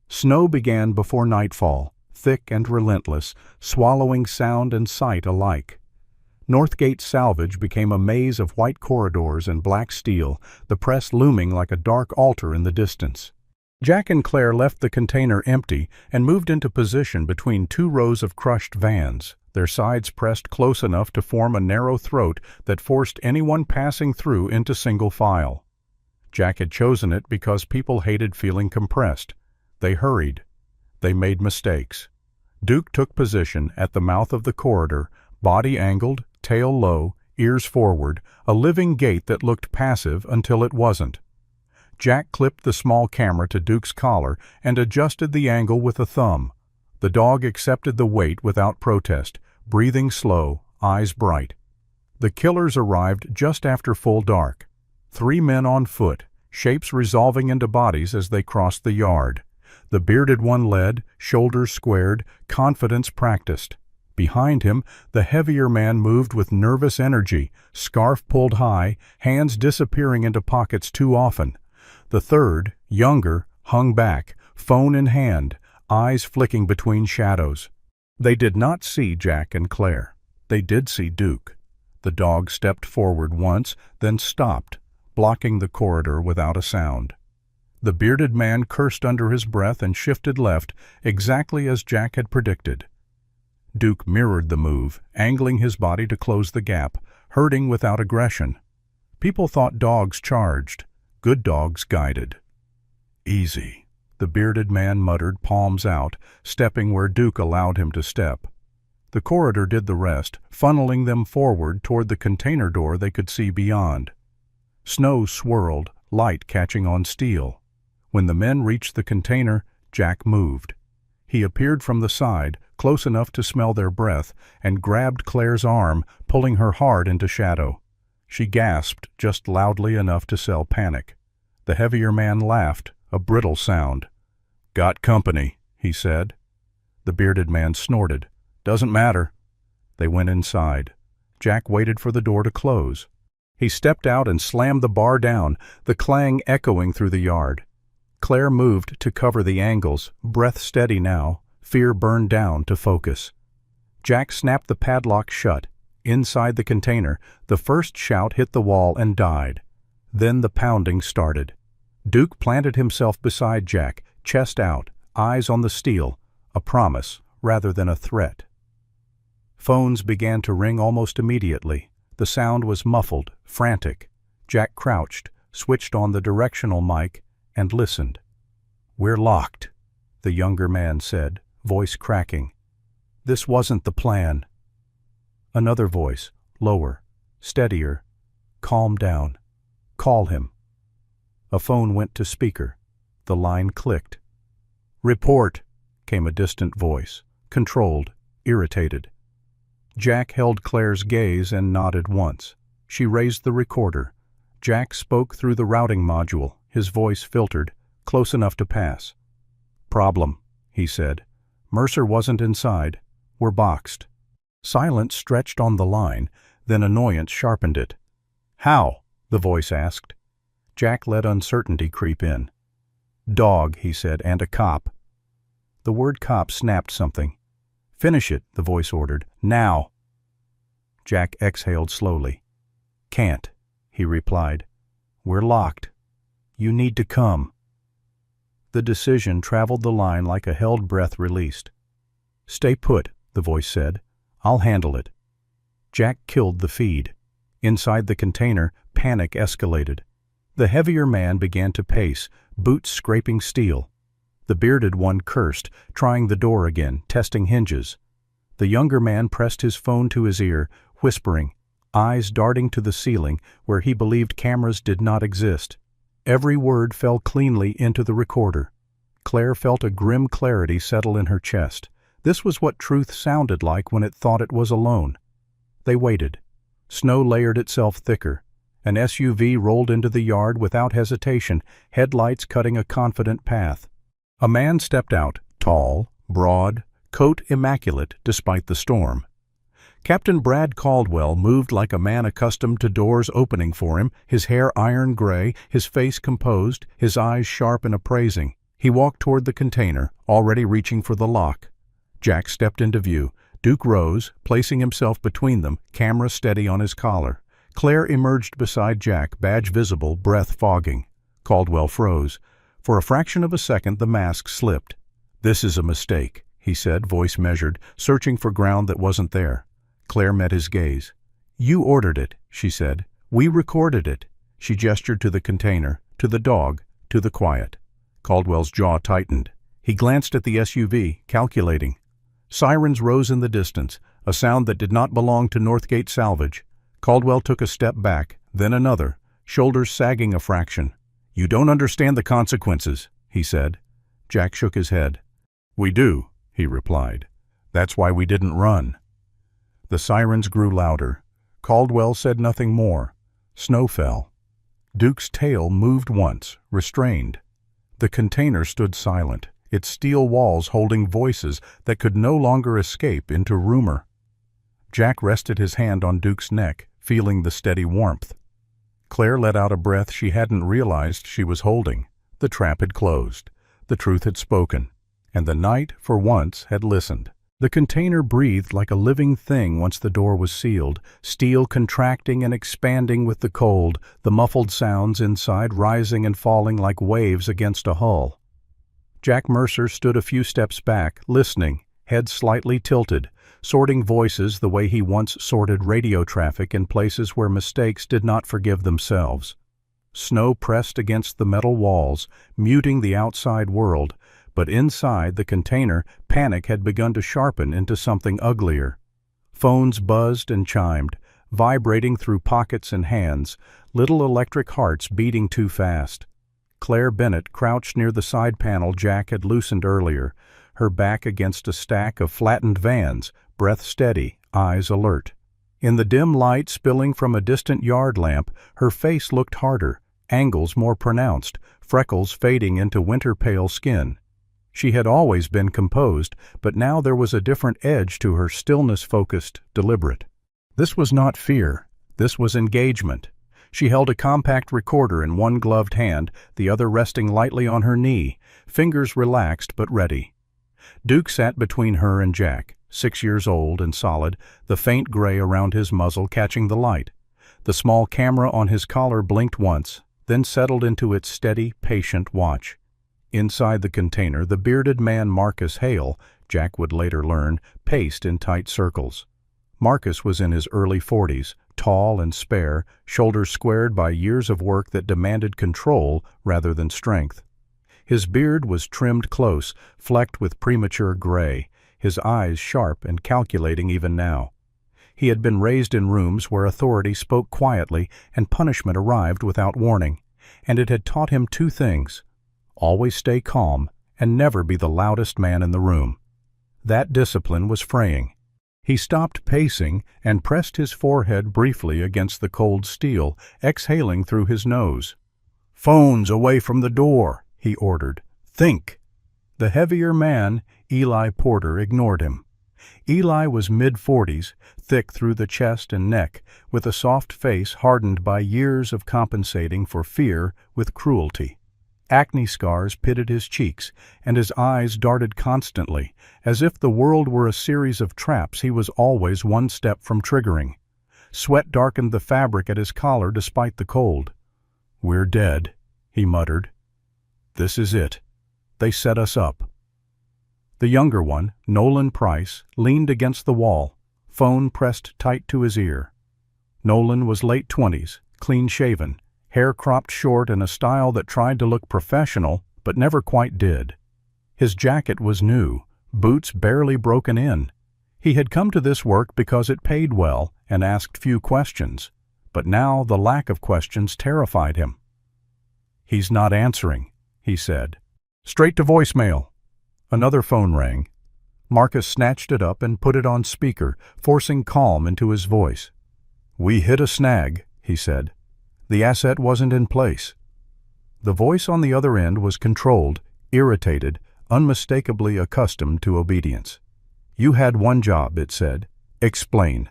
Snow began before nightfall, thick and relentless, swallowing sound and sight alike. Northgate Salvage became a maze of white corridors and black steel, the press looming like a dark altar in the distance. Jack and Claire left the container empty and moved into position between two rows of crushed vans, their sides pressed close enough to form a narrow throat that forced anyone passing through into single file. Jack had chosen it because people hated feeling compressed. They hurried. They made mistakes. Duke took position at the mouth of the corridor, body angled, tail low, ears forward, a living gait that looked passive until it wasn't. Jack clipped the small camera to Duke's collar and adjusted the angle with a thumb. The dog accepted the weight without protest, breathing slow, eyes bright. The killers arrived just after full dark. 3 men on foot, shapes resolving into bodies as they crossed the yard. The bearded one led, shoulders squared, confidence practiced. Behind him, the heavier man moved with nervous energy, scarf pulled high, hands disappearing into pockets too often. The third, younger, hung back, phone in hand, eyes flicking between shadows. They did not see Jack and Claire. They did see Duke. The dog stepped forward once, then stopped, blocking the corridor without a sound. The bearded man cursed under his breath and shifted left, exactly as Jack had predicted. Duke mirrored the move, angling his body to close the gap, herding without aggression. People thought dogs charged. Good dogs guided. "Easy," the bearded man muttered, palms out, stepping where Duke allowed him to step. The corridor did the rest, funneling them forward toward the container door they could see beyond. Snow swirled, light catching on steel. When the men reached the container, Jack moved. He appeared from the side, close enough to smell their breath, and grabbed Claire's arm, pulling her hard into shadow. She gasped just loudly enough to sell panic. The heavier man laughed, a brittle sound. "Got company," he said. The bearded man snorted. "Doesn't matter." They went inside. Jack waited for the door to close. He stepped out and slammed the bar down, the clang echoing through the yard. Claire moved to cover the angles, breath steady now, fear burned down to focus. Jack snapped the padlock shut. Inside the container, the first shout hit the wall and died. Then the pounding started. Duke planted himself beside Jack, chest out, eyes on the steel, a promise rather than a threat. Phones began to ring almost immediately. The sound was muffled, frantic. Jack crouched, switched on the directional mic, and listened. "We're locked," the younger man said, voice cracking. "This wasn't the plan." Another voice, lower, steadier. "Calm down. Call him." A phone went to speaker. The line clicked. "Report," came a distant voice, controlled, irritated. Jack held Claire's gaze and nodded once. She raised the recorder. Jack spoke through the routing module, his voice filtered, close enough to pass. "Problem," he said. "Mercer wasn't inside. We're boxed." Silence stretched on the line, then annoyance sharpened it. "How?" the voice asked. Jack let uncertainty creep in. "Dog," he said, "and a cop." The word cop snapped something. "Finish it," the voice ordered. "Now." Jack exhaled slowly. "Can't," he replied. "We're locked. You need to come." The decision traveled the line like a held breath released. "Stay put," the voice said. "I'll handle it." Jack killed the feed. Inside the container, panic escalated. The heavier man began to pace, boots scraping steel. The bearded one cursed, trying the door again, testing hinges. The younger man pressed his phone to his ear, whispering, eyes darting to the ceiling where he believed cameras did not exist. Every word fell cleanly into the recorder. Claire felt a grim clarity settle in her chest. This was what truth sounded like when it thought it was alone. They waited. Snow layered itself thicker. An SUV rolled into the yard without hesitation, headlights cutting a confident path. A man stepped out, tall, broad, coat immaculate despite the storm. Captain Brad Caldwell moved like a man accustomed to doors opening for him, his hair iron gray, his face composed, his eyes sharp and appraising. He walked toward the container, already reaching for the lock. Jack stepped into view. Duke rose, placing himself between them, camera steady on his collar. Claire emerged beside Jack, badge visible, breath fogging. Caldwell froze. For a fraction of a second the mask slipped. "This is a mistake," he said, voice measured, searching for ground that wasn't there. Claire met his gaze. "You ordered it," she said. "We recorded it." She gestured to the container, to the dog, to the quiet. Caldwell's jaw tightened. He glanced at the SUV, calculating. Sirens rose in the distance, a sound that did not belong to Northgate Salvage. Caldwell took a step back, then another, shoulders sagging a fraction. "You don't understand the consequences," he said. Jack shook his head. "We do," he replied. "That's why we didn't run." The sirens grew louder. Caldwell said nothing more. Snow fell. Duke's tail moved once, restrained. The container stood silent, its steel walls holding voices that could no longer escape into rumor. Jack rested his hand on Duke's neck, feeling the steady warmth. Claire let out a breath she hadn't realized she was holding. The trap had closed. The truth had spoken. And the night, for once, had listened. The container breathed like a living thing once the door was sealed, steel contracting and expanding with the cold, the muffled sounds inside rising and falling like waves against a hull. Jack Mercer stood a few steps back, listening, head slightly tilted, sorting voices the way he once sorted radio traffic in places where mistakes did not forgive themselves. Snow pressed against the metal walls, muting the outside world, but inside the container, panic had begun to sharpen into something uglier. Phones buzzed and chimed, vibrating through pockets and hands, little electric hearts beating too fast. Claire Bennett crouched near the side panel Jack had loosened earlier, her back against a stack of flattened vans, breath steady, eyes alert. In the dim light spilling from a distant yard lamp, her face looked harder, angles more pronounced, freckles fading into winter-pale skin. She had always been composed, but now there was a different edge to her stillness-focused, deliberate. This was not fear. This was engagement. She held a compact recorder in one gloved hand, the other resting lightly on her knee, fingers relaxed but ready. Duke sat between her and Jack, 6 years old and solid, the faint gray around his muzzle catching the light. The small camera on his collar blinked once, then settled into its steady, patient watch. Inside the container, the bearded man Marcus Hale, Jack would later learn, paced in tight circles. Marcus was in his early 40s, tall and spare, shoulders squared by years of work that demanded control rather than strength. His beard was trimmed close, flecked with premature gray, his eyes sharp and calculating even now. He had been raised in rooms where authority spoke quietly and punishment arrived without warning, and it had taught him two things: always stay calm and never be the loudest man in the room. That discipline was fraying. He stopped pacing and pressed his forehead briefly against the cold steel, exhaling through his nose. "Phones away from the door," he ordered. "Think." The heavier man, Eli Porter, ignored him. Eli was mid-40s, thick through the chest and neck, with a soft face hardened by years of compensating for fear with cruelty. Acne scars pitted his cheeks, and his eyes darted constantly, as if the world were a series of traps he was always one step from triggering. Sweat darkened the fabric at his collar despite the cold. "We're dead," he muttered. "This is it. They set us up." The younger one, Nolan Price, leaned against the wall, phone pressed tight to his ear. Nolan was late 20s, clean-shaven, hair cropped short in a style that tried to look professional but never quite did. His jacket was new, boots barely broken in. He had come to this work because it paid well and asked few questions, but now the lack of questions terrified him. "He's not answering," he said. "Straight to voicemail." Another phone rang. Marcus snatched it up and put it on speaker, forcing calm into his voice. "We hit a snag," he said. "The asset wasn't in place." The voice on the other end was controlled, irritated, unmistakably accustomed to obedience. "You had one job," it said. "Explain."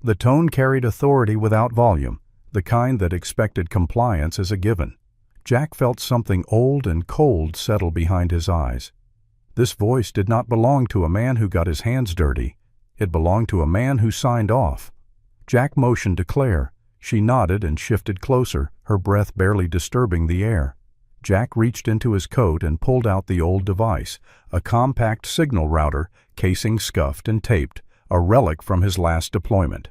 The tone carried authority without volume, the kind that expected compliance as a given. Jack felt something old and cold settle behind his eyes. This voice did not belong to a man who got his hands dirty. It belonged to a man who signed off. Jack motioned to Claire. She nodded and shifted closer, her breath barely disturbing the air. Jack reached into his coat and pulled out the old device, a compact signal router, casing scuffed and taped, a relic from his last deployment.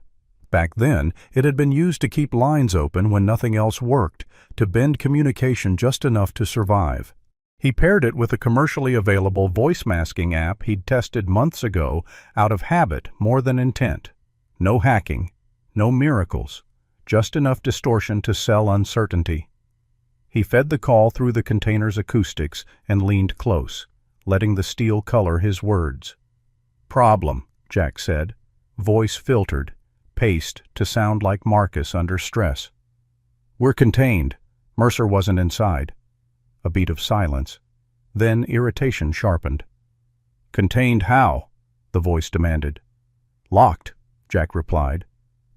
Back then, it had been used to keep lines open when nothing else worked, to bend communication just enough to survive. He paired it with a commercially available voice masking app he'd tested months ago out of habit more than intent. No hacking, no miracles, just enough distortion to sell uncertainty. He fed the call through the container's acoustics and leaned close, letting the steel color his words. "Problem," Jack said, voice filtered, paced to sound like Marcus under stress. "We're contained. Mercer wasn't inside." A beat of silence. Then irritation sharpened. "Contained how?" the voice demanded. "Locked," Jack replied.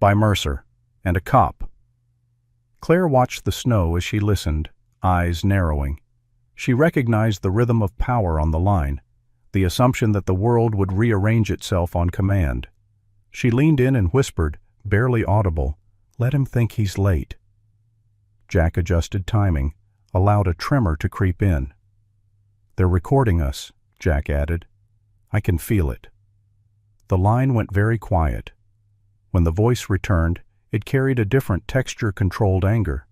"By Mercer. And a cop." Claire watched the snow as she listened, eyes narrowing. She recognized the rhythm of power on the line, the assumption that the world would rearrange itself on command. She leaned in and whispered, barely audible, "Let him think he's late." Jack adjusted timing, allowed a tremor to creep in. "They're recording us," Jack added. "I can feel it." The line went very quiet. When the voice returned, it carried a different texture-controlled anger.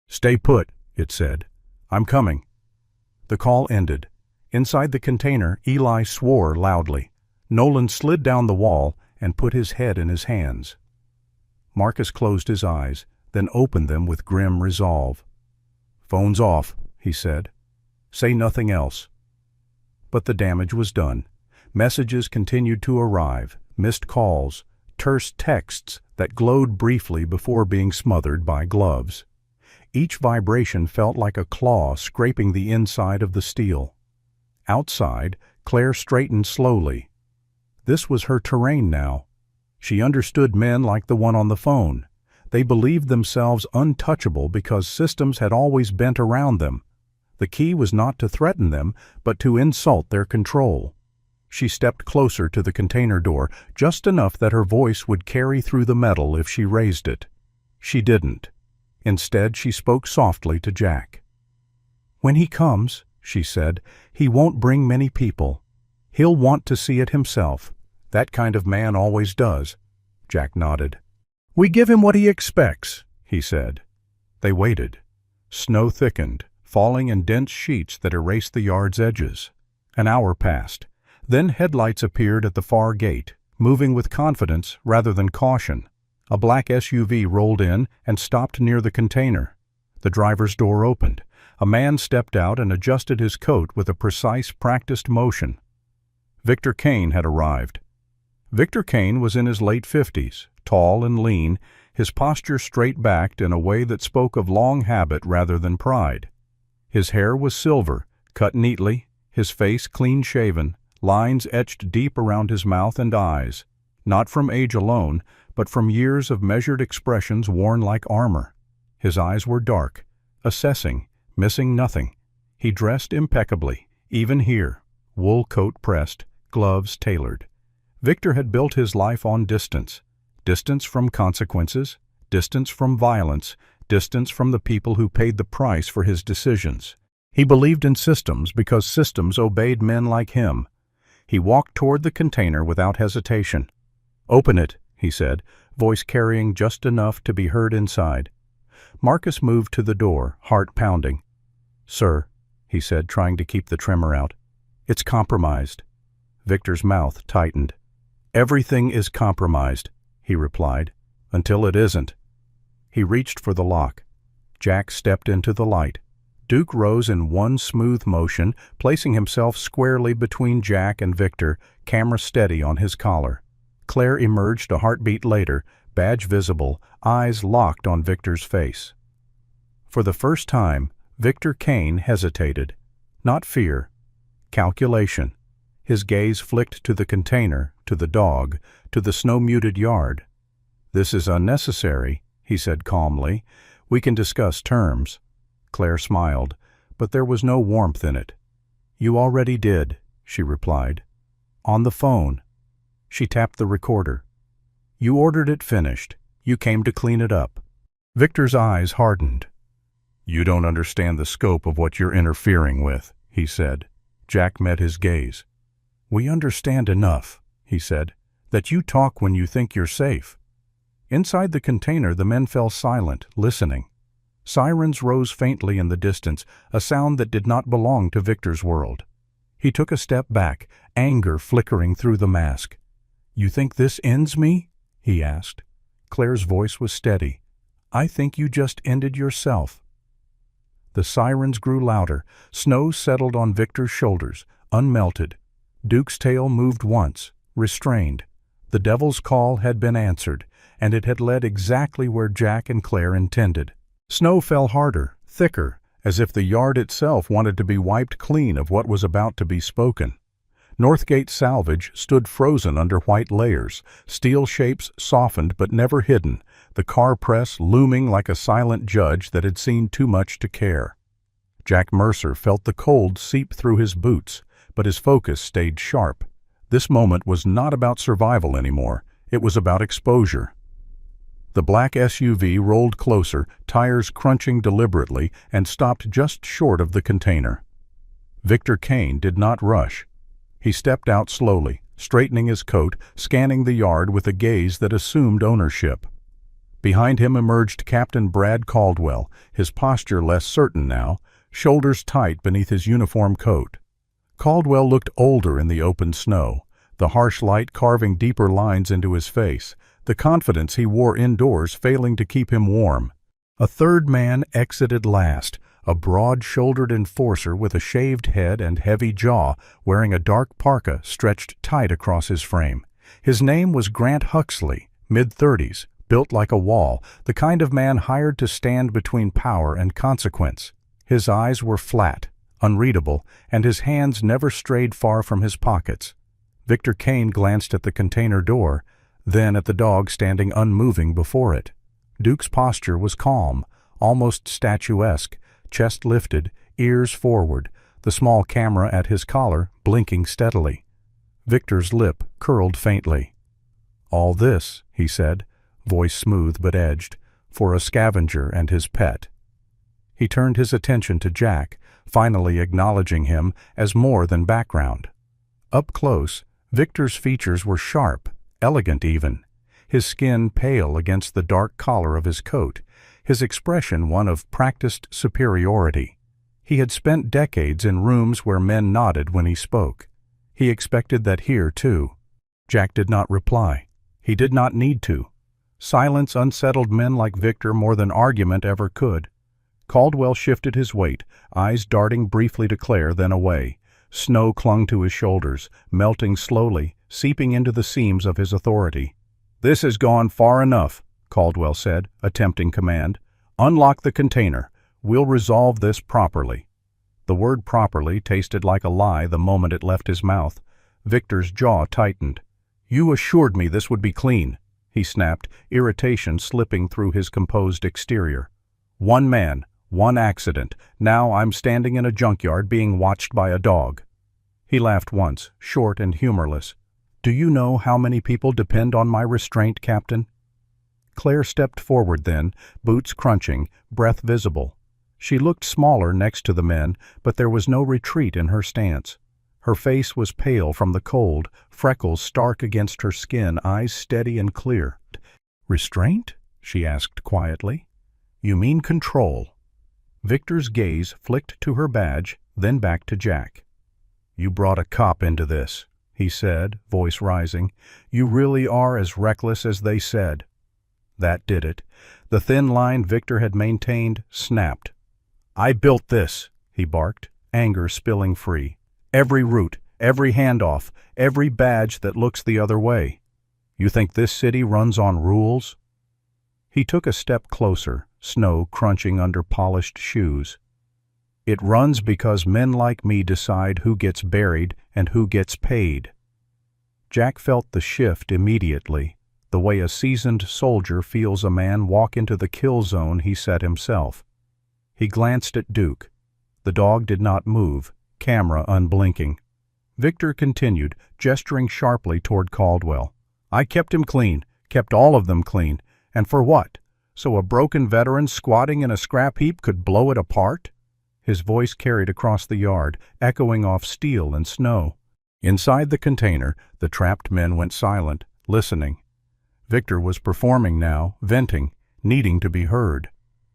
"Stay put," it said. "I'm coming." The call ended. Inside the container, Eli swore loudly. Nolan slid down the wall and put his head in his hands. Marcus closed his eyes, then opened them with grim resolve. "Phone's off," he said. "Say nothing else." But the damage was done. Messages continued to arrive, missed calls, terse texts that glowed briefly before being smothered by gloves. Each vibration felt like a claw scraping the inside of the steel. Outside, Claire straightened slowly. This was her terrain now. She understood men like the one on the phone. They believed themselves untouchable because systems had always bent around them. The key was not to threaten them, but to insult their control. She stepped closer to the container door, just enough that her voice would carry through the metal if she raised it. She didn't. Instead, she spoke softly to Jack. "When he comes," she said, "he won't bring many people. He'll want to see it himself. That kind of man always does." Jack nodded. "We give him what he expects," he said. They waited. Snow thickened, falling in dense sheets that erased the yard's edges. An hour passed. Then headlights appeared at the far gate, moving with confidence rather than caution. A black SUV rolled in and stopped near the container. The driver's door opened. A man stepped out and adjusted his coat with a precise, practiced motion. Victor Kane had arrived. Victor Kane was in his late 50s, tall and lean, his posture straight-backed in a way that spoke of long habit rather than pride. His hair was silver, cut neatly, his face clean-shaven, lines etched deep around his mouth and eyes, not from age alone, but from years of measured expressions worn like armor. His eyes were dark, assessing, missing nothing. He dressed impeccably, even here, wool coat pressed, gloves tailored. Victor had built his life on distance. Distance from consequences, distance from violence, distance from the people who paid the price for his decisions. He believed in systems because systems obeyed men like him. He walked toward the container without hesitation. "Open it," he said, voice carrying just enough to be heard inside. Marcus moved to the door, heart pounding. "Sir," he said, trying to keep the tremor out, "it's compromised." Victor's mouth tightened. "Everything is compromised," he replied, "until it isn't." He reached for the lock. Jack stepped into the light. Duke rose in one smooth motion, placing himself squarely between Jack and Victor, camera steady on his collar. Claire emerged a heartbeat later, badge visible, eyes locked on Victor's face. For the first time, Victor Kane hesitated. Not fear. Calculation. His gaze flicked to the container, to the dog, to the snow-muted yard. "This is unnecessary," he said calmly. "We can discuss terms." Claire smiled, but there was no warmth in it. "You already did," she replied. "On the phone." She tapped the recorder. "You ordered it finished. You came to clean it up." Victor's eyes hardened. "You don't understand the scope of what you're interfering with," he said. Jack met his gaze. "We understand enough," he said, "that you talk when you think you're safe." Inside the container, the men fell silent, listening. Sirens rose faintly in the distance, a sound that did not belong to Victor's world. He took a step back, anger flickering through the mask. "You think this ends me?" he asked. Claire's voice was steady. "I think you just ended yourself." The sirens grew louder. Snow settled on Victor's shoulders, unmelted. Duke's tail moved once, restrained. The devil's call had been answered, and it had led exactly where Jack and Claire intended. Snow fell harder, thicker, as if the yard itself wanted to be wiped clean of what was about to be spoken. Northgate salvage stood frozen under white layers, steel shapes softened but never hidden, the car press looming like a silent judge that had seen too much to care. Jack Mercer felt the cold seep through his boots, but his focus stayed sharp. This moment was not about survival anymore. It was about exposure. The black SUV rolled closer, tires crunching deliberately, and stopped just short of the container. Victor Kane did not rush. He stepped out slowly, straightening his coat, scanning the yard with a gaze that assumed ownership. Behind him emerged Captain Brad Caldwell, his posture less certain now, shoulders tight beneath his uniform coat. Caldwell looked older in the open snow, the harsh light carving deeper lines into his face, the confidence he wore indoors failing to keep him warm. A third man exited last, a broad-shouldered enforcer with a shaved head and heavy jaw, wearing a dark parka stretched tight across his frame. His name was Grant Huxley, mid-30s, built like a wall, the kind of man hired to stand between power and consequence. His eyes were flat, unreadable, and his hands never strayed far from his pockets. Victor Kane glanced at the container door, then at the dog standing unmoving before it. Duke's posture was calm, almost statuesque, chest lifted, ears forward, the small camera at his collar blinking steadily. Victor's lip curled faintly. "All this," he said, voice smooth but edged, "for a scavenger and his pet." He turned his attention to Jack, finally acknowledging him as more than background. Up close, Victor's features were sharp, elegant even, his skin pale against the dark collar of his coat, his expression one of practiced superiority. He had spent decades in rooms where men nodded when he spoke. He expected that here, too. Jack did not reply. He did not need to. Silence unsettled men like Victor more than argument ever could. Caldwell shifted his weight, eyes darting briefly to Claire, then away. Snow clung to his shoulders, melting slowly, seeping into the seams of his authority. "This has gone far enough," Caldwell said, attempting command. "Unlock the container. We'll resolve this properly." The word properly tasted like a lie the moment it left his mouth. Victor's jaw tightened. "You assured me this would be clean," he snapped, irritation slipping through his composed exterior. "One man, one accident. Now I'm standing in a junkyard being watched by a dog." He laughed once, short and humorless. "Do you know how many people depend on my restraint, Captain?" Claire stepped forward then, boots crunching, breath visible. She looked smaller next to the men, but there was no retreat in her stance. Her face was pale from the cold, freckles stark against her skin, eyes steady and clear. "Restraint?" she asked quietly. "You mean control." Victor's gaze flicked to her badge, then back to Jack. "You brought a cop into this," he said, voice rising. "You really are as reckless as they said." That did it. The thin line Victor had maintained snapped. "I built this," he barked, anger spilling free. "Every route, every handoff, every badge that looks the other way. You think this city runs on rules?" He took a step closer, snow crunching under polished shoes. "It runs because men like me decide who gets buried and who gets paid." Jack felt the shift immediately. the way a seasoned soldier feels a man walk into the kill zone he set himself. He glanced at Duke. The dog did not move, camera unblinking. Victor continued, gesturing sharply toward Caldwell. I kept him clean, kept all of them clean. And for what? So a broken veteran squatting in a scrap heap could blow it apart? His voice carried across the yard, echoing off steel and snow. Inside the container, the trapped men went silent, listening. Victor was performing now, venting, needing to be heard.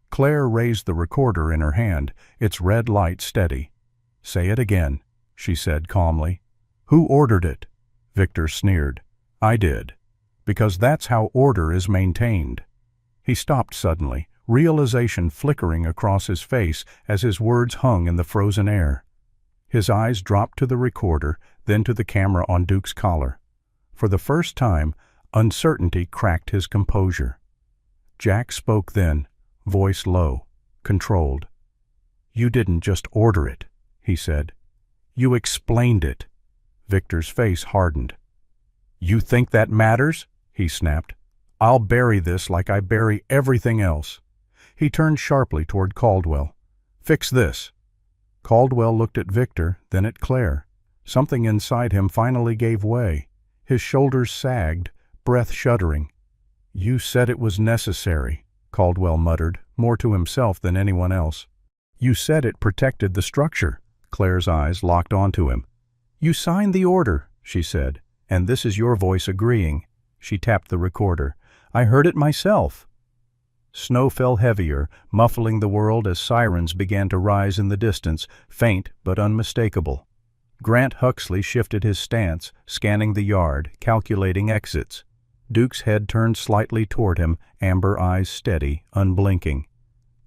Claire raised the recorder in her hand, its red light steady. Say it again, she said calmly. Who ordered it? Victor sneered. I did. Because that's how order is maintained. He stopped suddenly, realization flickering across his face as his words hung in the frozen air. His eyes dropped to the recorder, then to the camera on Duke's collar. For the first time, uncertainty cracked his composure. Jack spoke then, voice low, controlled. You didn't just order it, he said. You explained it. Victor's face hardened. You think that matters? He snapped. I'll bury this like I bury everything else. He turned sharply toward Caldwell. Fix this. Caldwell looked at Victor, then at Claire. Something inside him finally gave way. His shoulders sagged, breath shuddering. You said it was necessary, Caldwell muttered, more to himself than anyone else. You said it protected the structure. Claire's eyes locked onto him. You signed the order, she said, and this is your voice agreeing. She tapped the recorder. I heard it myself. Snow fell heavier, muffling the world as sirens began to rise in the distance, faint but unmistakable. Grant Huxley shifted his stance, scanning the yard, calculating exits. Duke's head turned slightly toward him, amber eyes steady, unblinking.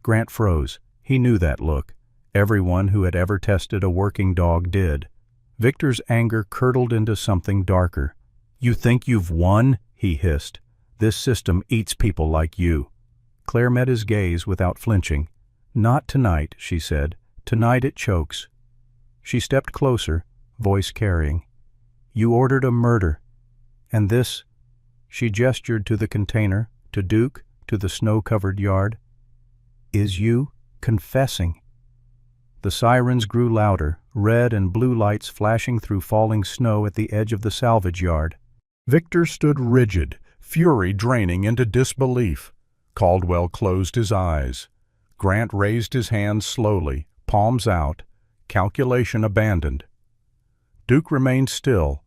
Grant froze. He knew that look. Everyone who had ever tested a working dog did. Victor's anger curdled into something darker. You think you've won? He hissed. This system eats people like you. Claire met his gaze without flinching. Not tonight, she said. Tonight it chokes. She stepped closer, voice carrying. You ordered a murder. And this? She gestured to the container, to Duke, to the snow-covered yard. Is you confessing? The sirens grew louder, red and blue lights flashing through falling snow at the edge of the salvage yard. Victor stood rigid, fury draining into disbelief. Caldwell closed his eyes. Grant raised his hands slowly, palms out, calculation abandoned. Duke remained still,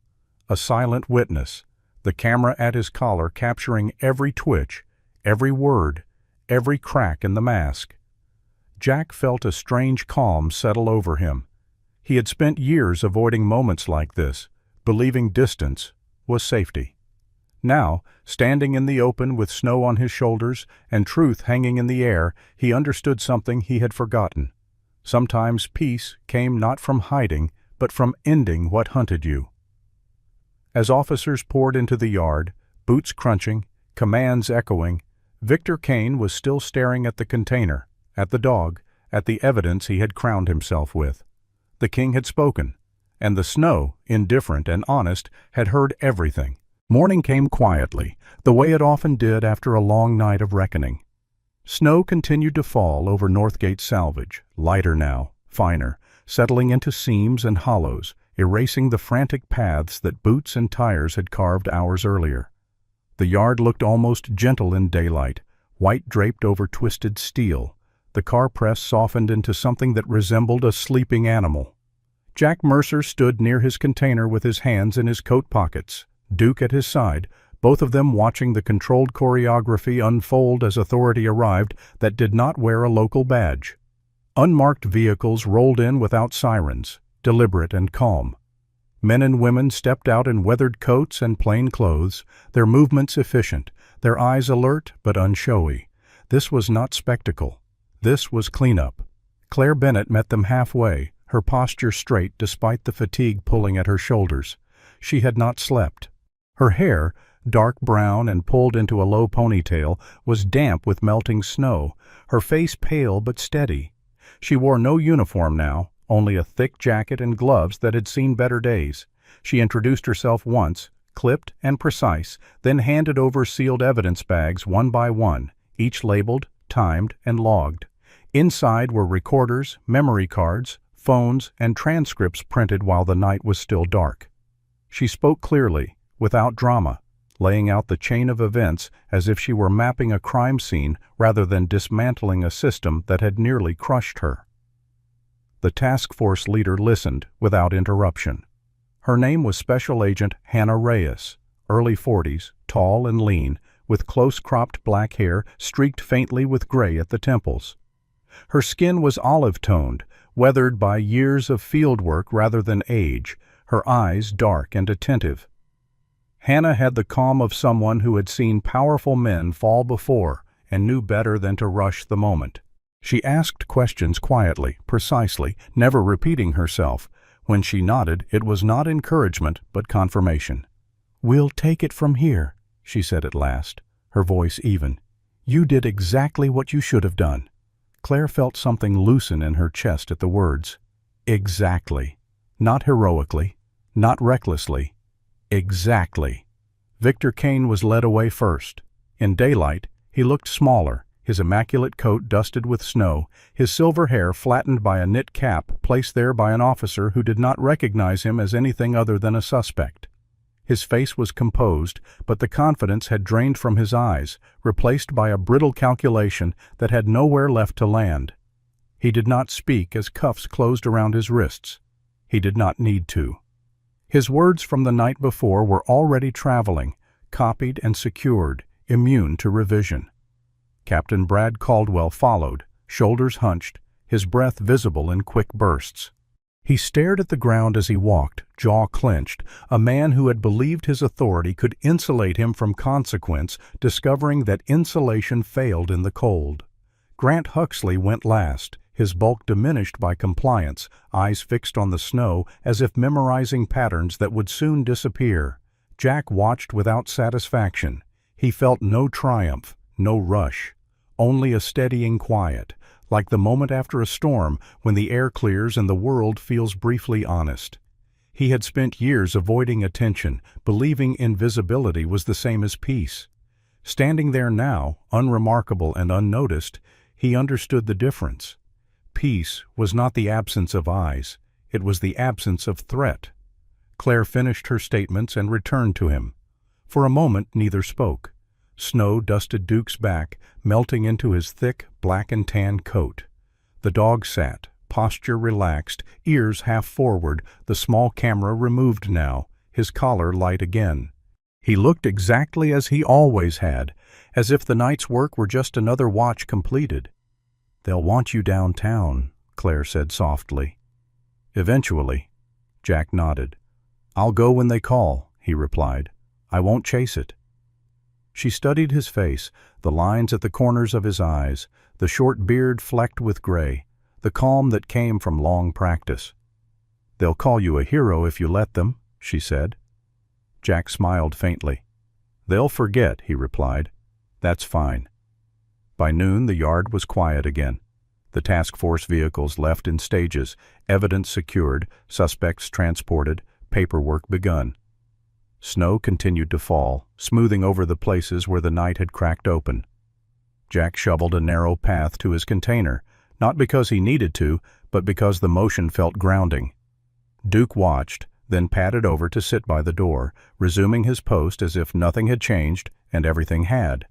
a silent witness, the camera at his collar capturing every twitch, every word, every crack in the mask. Jack felt a strange calm settle over him. He had spent years avoiding moments like this, believing distance was safety. Now, standing in the open with snow on his shoulders and truth hanging in the air, he understood something he had forgotten. Sometimes peace came not from hiding, but from ending what hunted you. As officers poured into the yard, boots crunching, commands echoing, Victor Kane was still staring at the container, at the dog, at the evidence he had crowned himself with. The king had spoken, and the snow, indifferent and honest, had heard everything. Morning came quietly, the way it often did after a long night of reckoning. Snow continued to fall over Northgate salvage, lighter now, finer, settling into seams and hollows, erasing the frantic paths that boots and tires had carved hours earlier. The yard looked almost gentle in daylight, white draped over twisted steel. The car press softened into something that resembled a sleeping animal. Jack Mercer stood near his container with his hands in his coat pockets, Duke at his side, both of them watching the controlled choreography unfold as authority arrived that did not wear a local badge. Unmarked vehicles rolled in without sirens, deliberate and calm. Men and women stepped out in weathered coats and plain clothes, their movements efficient, their eyes alert but unshowy. This was not spectacle. This was cleanup. Claire Bennett met them halfway, her posture straight despite the fatigue pulling at her shoulders. She had not slept. Her hair, dark brown and pulled into a low ponytail, was damp with melting snow, her face pale but steady. She wore no uniform now, only a thick jacket and gloves that had seen better days. She introduced herself once, clipped and precise, then handed over sealed evidence bags one by one, each labeled, timed, and logged. Inside were recorders, memory cards, phones, and transcripts printed while the night was still dark. She spoke clearly, without drama, laying out the chain of events as if she were mapping a crime scene rather than dismantling a system that had nearly crushed her. The task force leader listened without interruption. Her name was Special Agent Hannah Reyes, early 40s, tall and lean, with close-cropped black hair streaked faintly with gray at the temples. Her skin was olive-toned, weathered by years of field work rather than age, her eyes dark and attentive. Hannah had the calm of someone who had seen powerful men fall before and knew better than to rush the moment. She asked questions quietly, precisely, never repeating herself. When she nodded, it was not encouragement but confirmation. "We'll take it from here," she said at last, her voice even. "You did exactly what you should have done." Claire felt something loosen in her chest at the words. Exactly. Not heroically, not recklessly. Exactly. Victor Kane was led away first. In daylight, he looked smaller, his immaculate coat dusted with snow, his silver hair flattened by a knit cap placed there by an officer who did not recognize him as anything other than a suspect. His face was composed, but the confidence had drained from his eyes, replaced by a brittle calculation that had nowhere left to land. He did not speak as cuffs closed around his wrists. He did not need to. His words from the night before were already traveling, copied and secured, immune to revision. Captain Brad Caldwell followed, shoulders hunched, his breath visible in quick bursts. He stared at the ground as he walked, jaw clenched, a man who had believed his authority could insulate him from consequence, discovering that insulation failed in the cold. Grant Huxley went last, his bulk diminished by compliance, eyes fixed on the snow as if memorizing patterns that would soon disappear. Jack watched without satisfaction. He felt no triumph, no rush, only a steadying quiet, like the moment after a storm when the air clears and the world feels briefly honest. He had spent years avoiding attention, believing invisibility was the same as peace. Standing there now, unremarkable and unnoticed, he understood the difference. Peace was not the absence of eyes, it was the absence of threat. Claire finished her statements and returned to him. For a moment neither spoke. Snow dusted Duke's back, melting into his thick black and tan coat. The dog sat, posture relaxed, ears half forward, the small camera removed now, his collar light again. He looked exactly as he always had, as if the night's work were just another watch completed. "They'll want you downtown," Claire said softly. "Eventually." Jack nodded. "I'll go when they call," he replied. "I won't chase it." She studied his face, the lines at the corners of his eyes, the short beard flecked with gray, the calm that came from long practice. "They'll call you a hero if you let them," she said. Jack smiled faintly. "They'll forget," he replied. "That's fine." By noon the yard was quiet again. The task force vehicles left in stages, evidence secured, suspects transported, paperwork begun. Snow continued to fall, smoothing over the places where the night had cracked open. Jack shoveled a narrow path to his container, not because he needed to, but because the motion felt grounding. Duke watched, then padded over to sit by the door, resuming his post as if nothing had changed and everything had.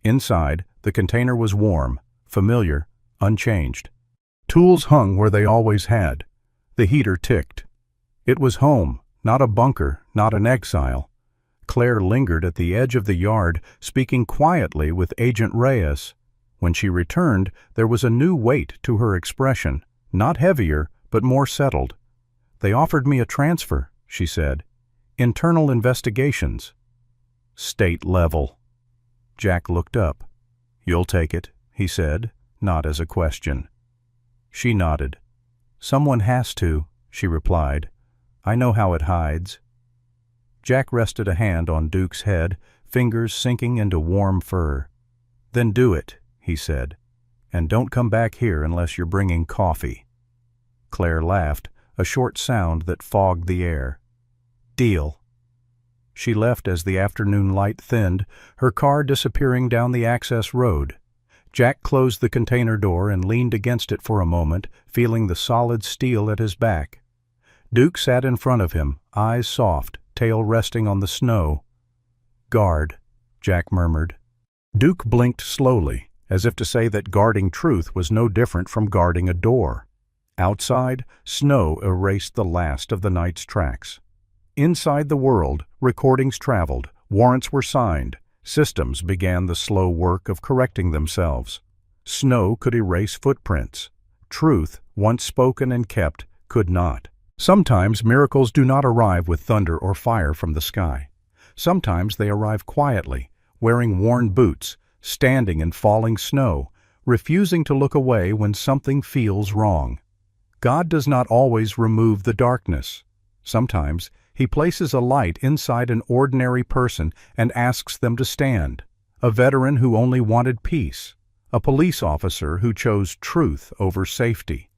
Inside, the container was warm, familiar, unchanged. Tools hung where they always had. The heater ticked. It was home. Not a bunker, not an exile. Claire lingered at the edge of the yard, speaking quietly with Agent Reyes. When she returned, there was a new weight to her expression, not heavier, but more settled. "They offered me a transfer," she said. "Internal investigations." "State level." Jack looked up. "You'll take it," he said, not as a question. She nodded. "Someone has to," she replied. "I know how it hides." Jack rested a hand on Duke's head, fingers sinking into warm fur. "Then do it," he said. "And don't come back here unless you're bringing coffee." Claire laughed, a short sound that fogged the air. "Deal." She left as the afternoon light thinned, her car disappearing down the access road. Jack closed the container door and leaned against it for a moment, feeling the solid steel at his back. Duke sat in front of him, eyes soft, tail resting on the snow. "Guard," Jack murmured. Duke blinked slowly, as if to say that guarding truth was no different from guarding a door. Outside, snow erased the last of the night's tracks. Inside the world, recordings traveled, warrants were signed, systems began the slow work of correcting themselves. Snow could erase footprints. Truth, once spoken and kept, could not. Sometimes miracles do not arrive with thunder or fire from the sky. Sometimes they arrive quietly, wearing worn boots, standing in falling snow, refusing to look away when something feels wrong. God does not always remove the darkness. Sometimes He places a light inside an ordinary person and asks them to stand. A veteran who only wanted peace. A police officer who chose truth over safety.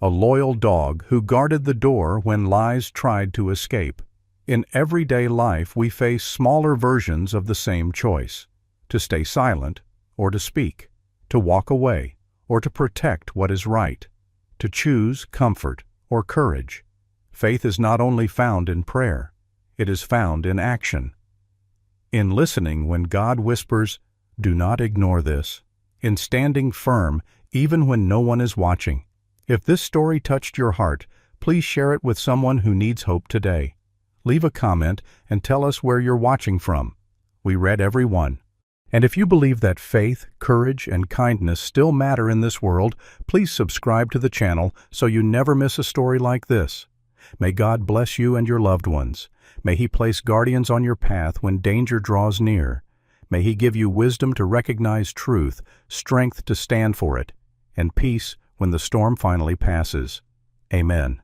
A loyal dog who guarded the door when lies tried to escape. In everyday life we face smaller versions of the same choice: to stay silent or to speak, to walk away or to protect what is right, to choose comfort or courage. Faith is not only found in prayer, it is found in action. In listening when God whispers, "Do not ignore this," in standing firm even when no one is watching. If this story touched your heart, please share it with someone who needs hope today. Leave a comment and tell us where you're watching from. We read every one. And if you believe that faith, courage, and kindness still matter in this world, please subscribe to the channel so you never miss a story like this. May God bless you and your loved ones. May He place guardians on your path when danger draws near. May He give you wisdom to recognize truth, strength to stand for it, and peace when the storm finally passes. Amen.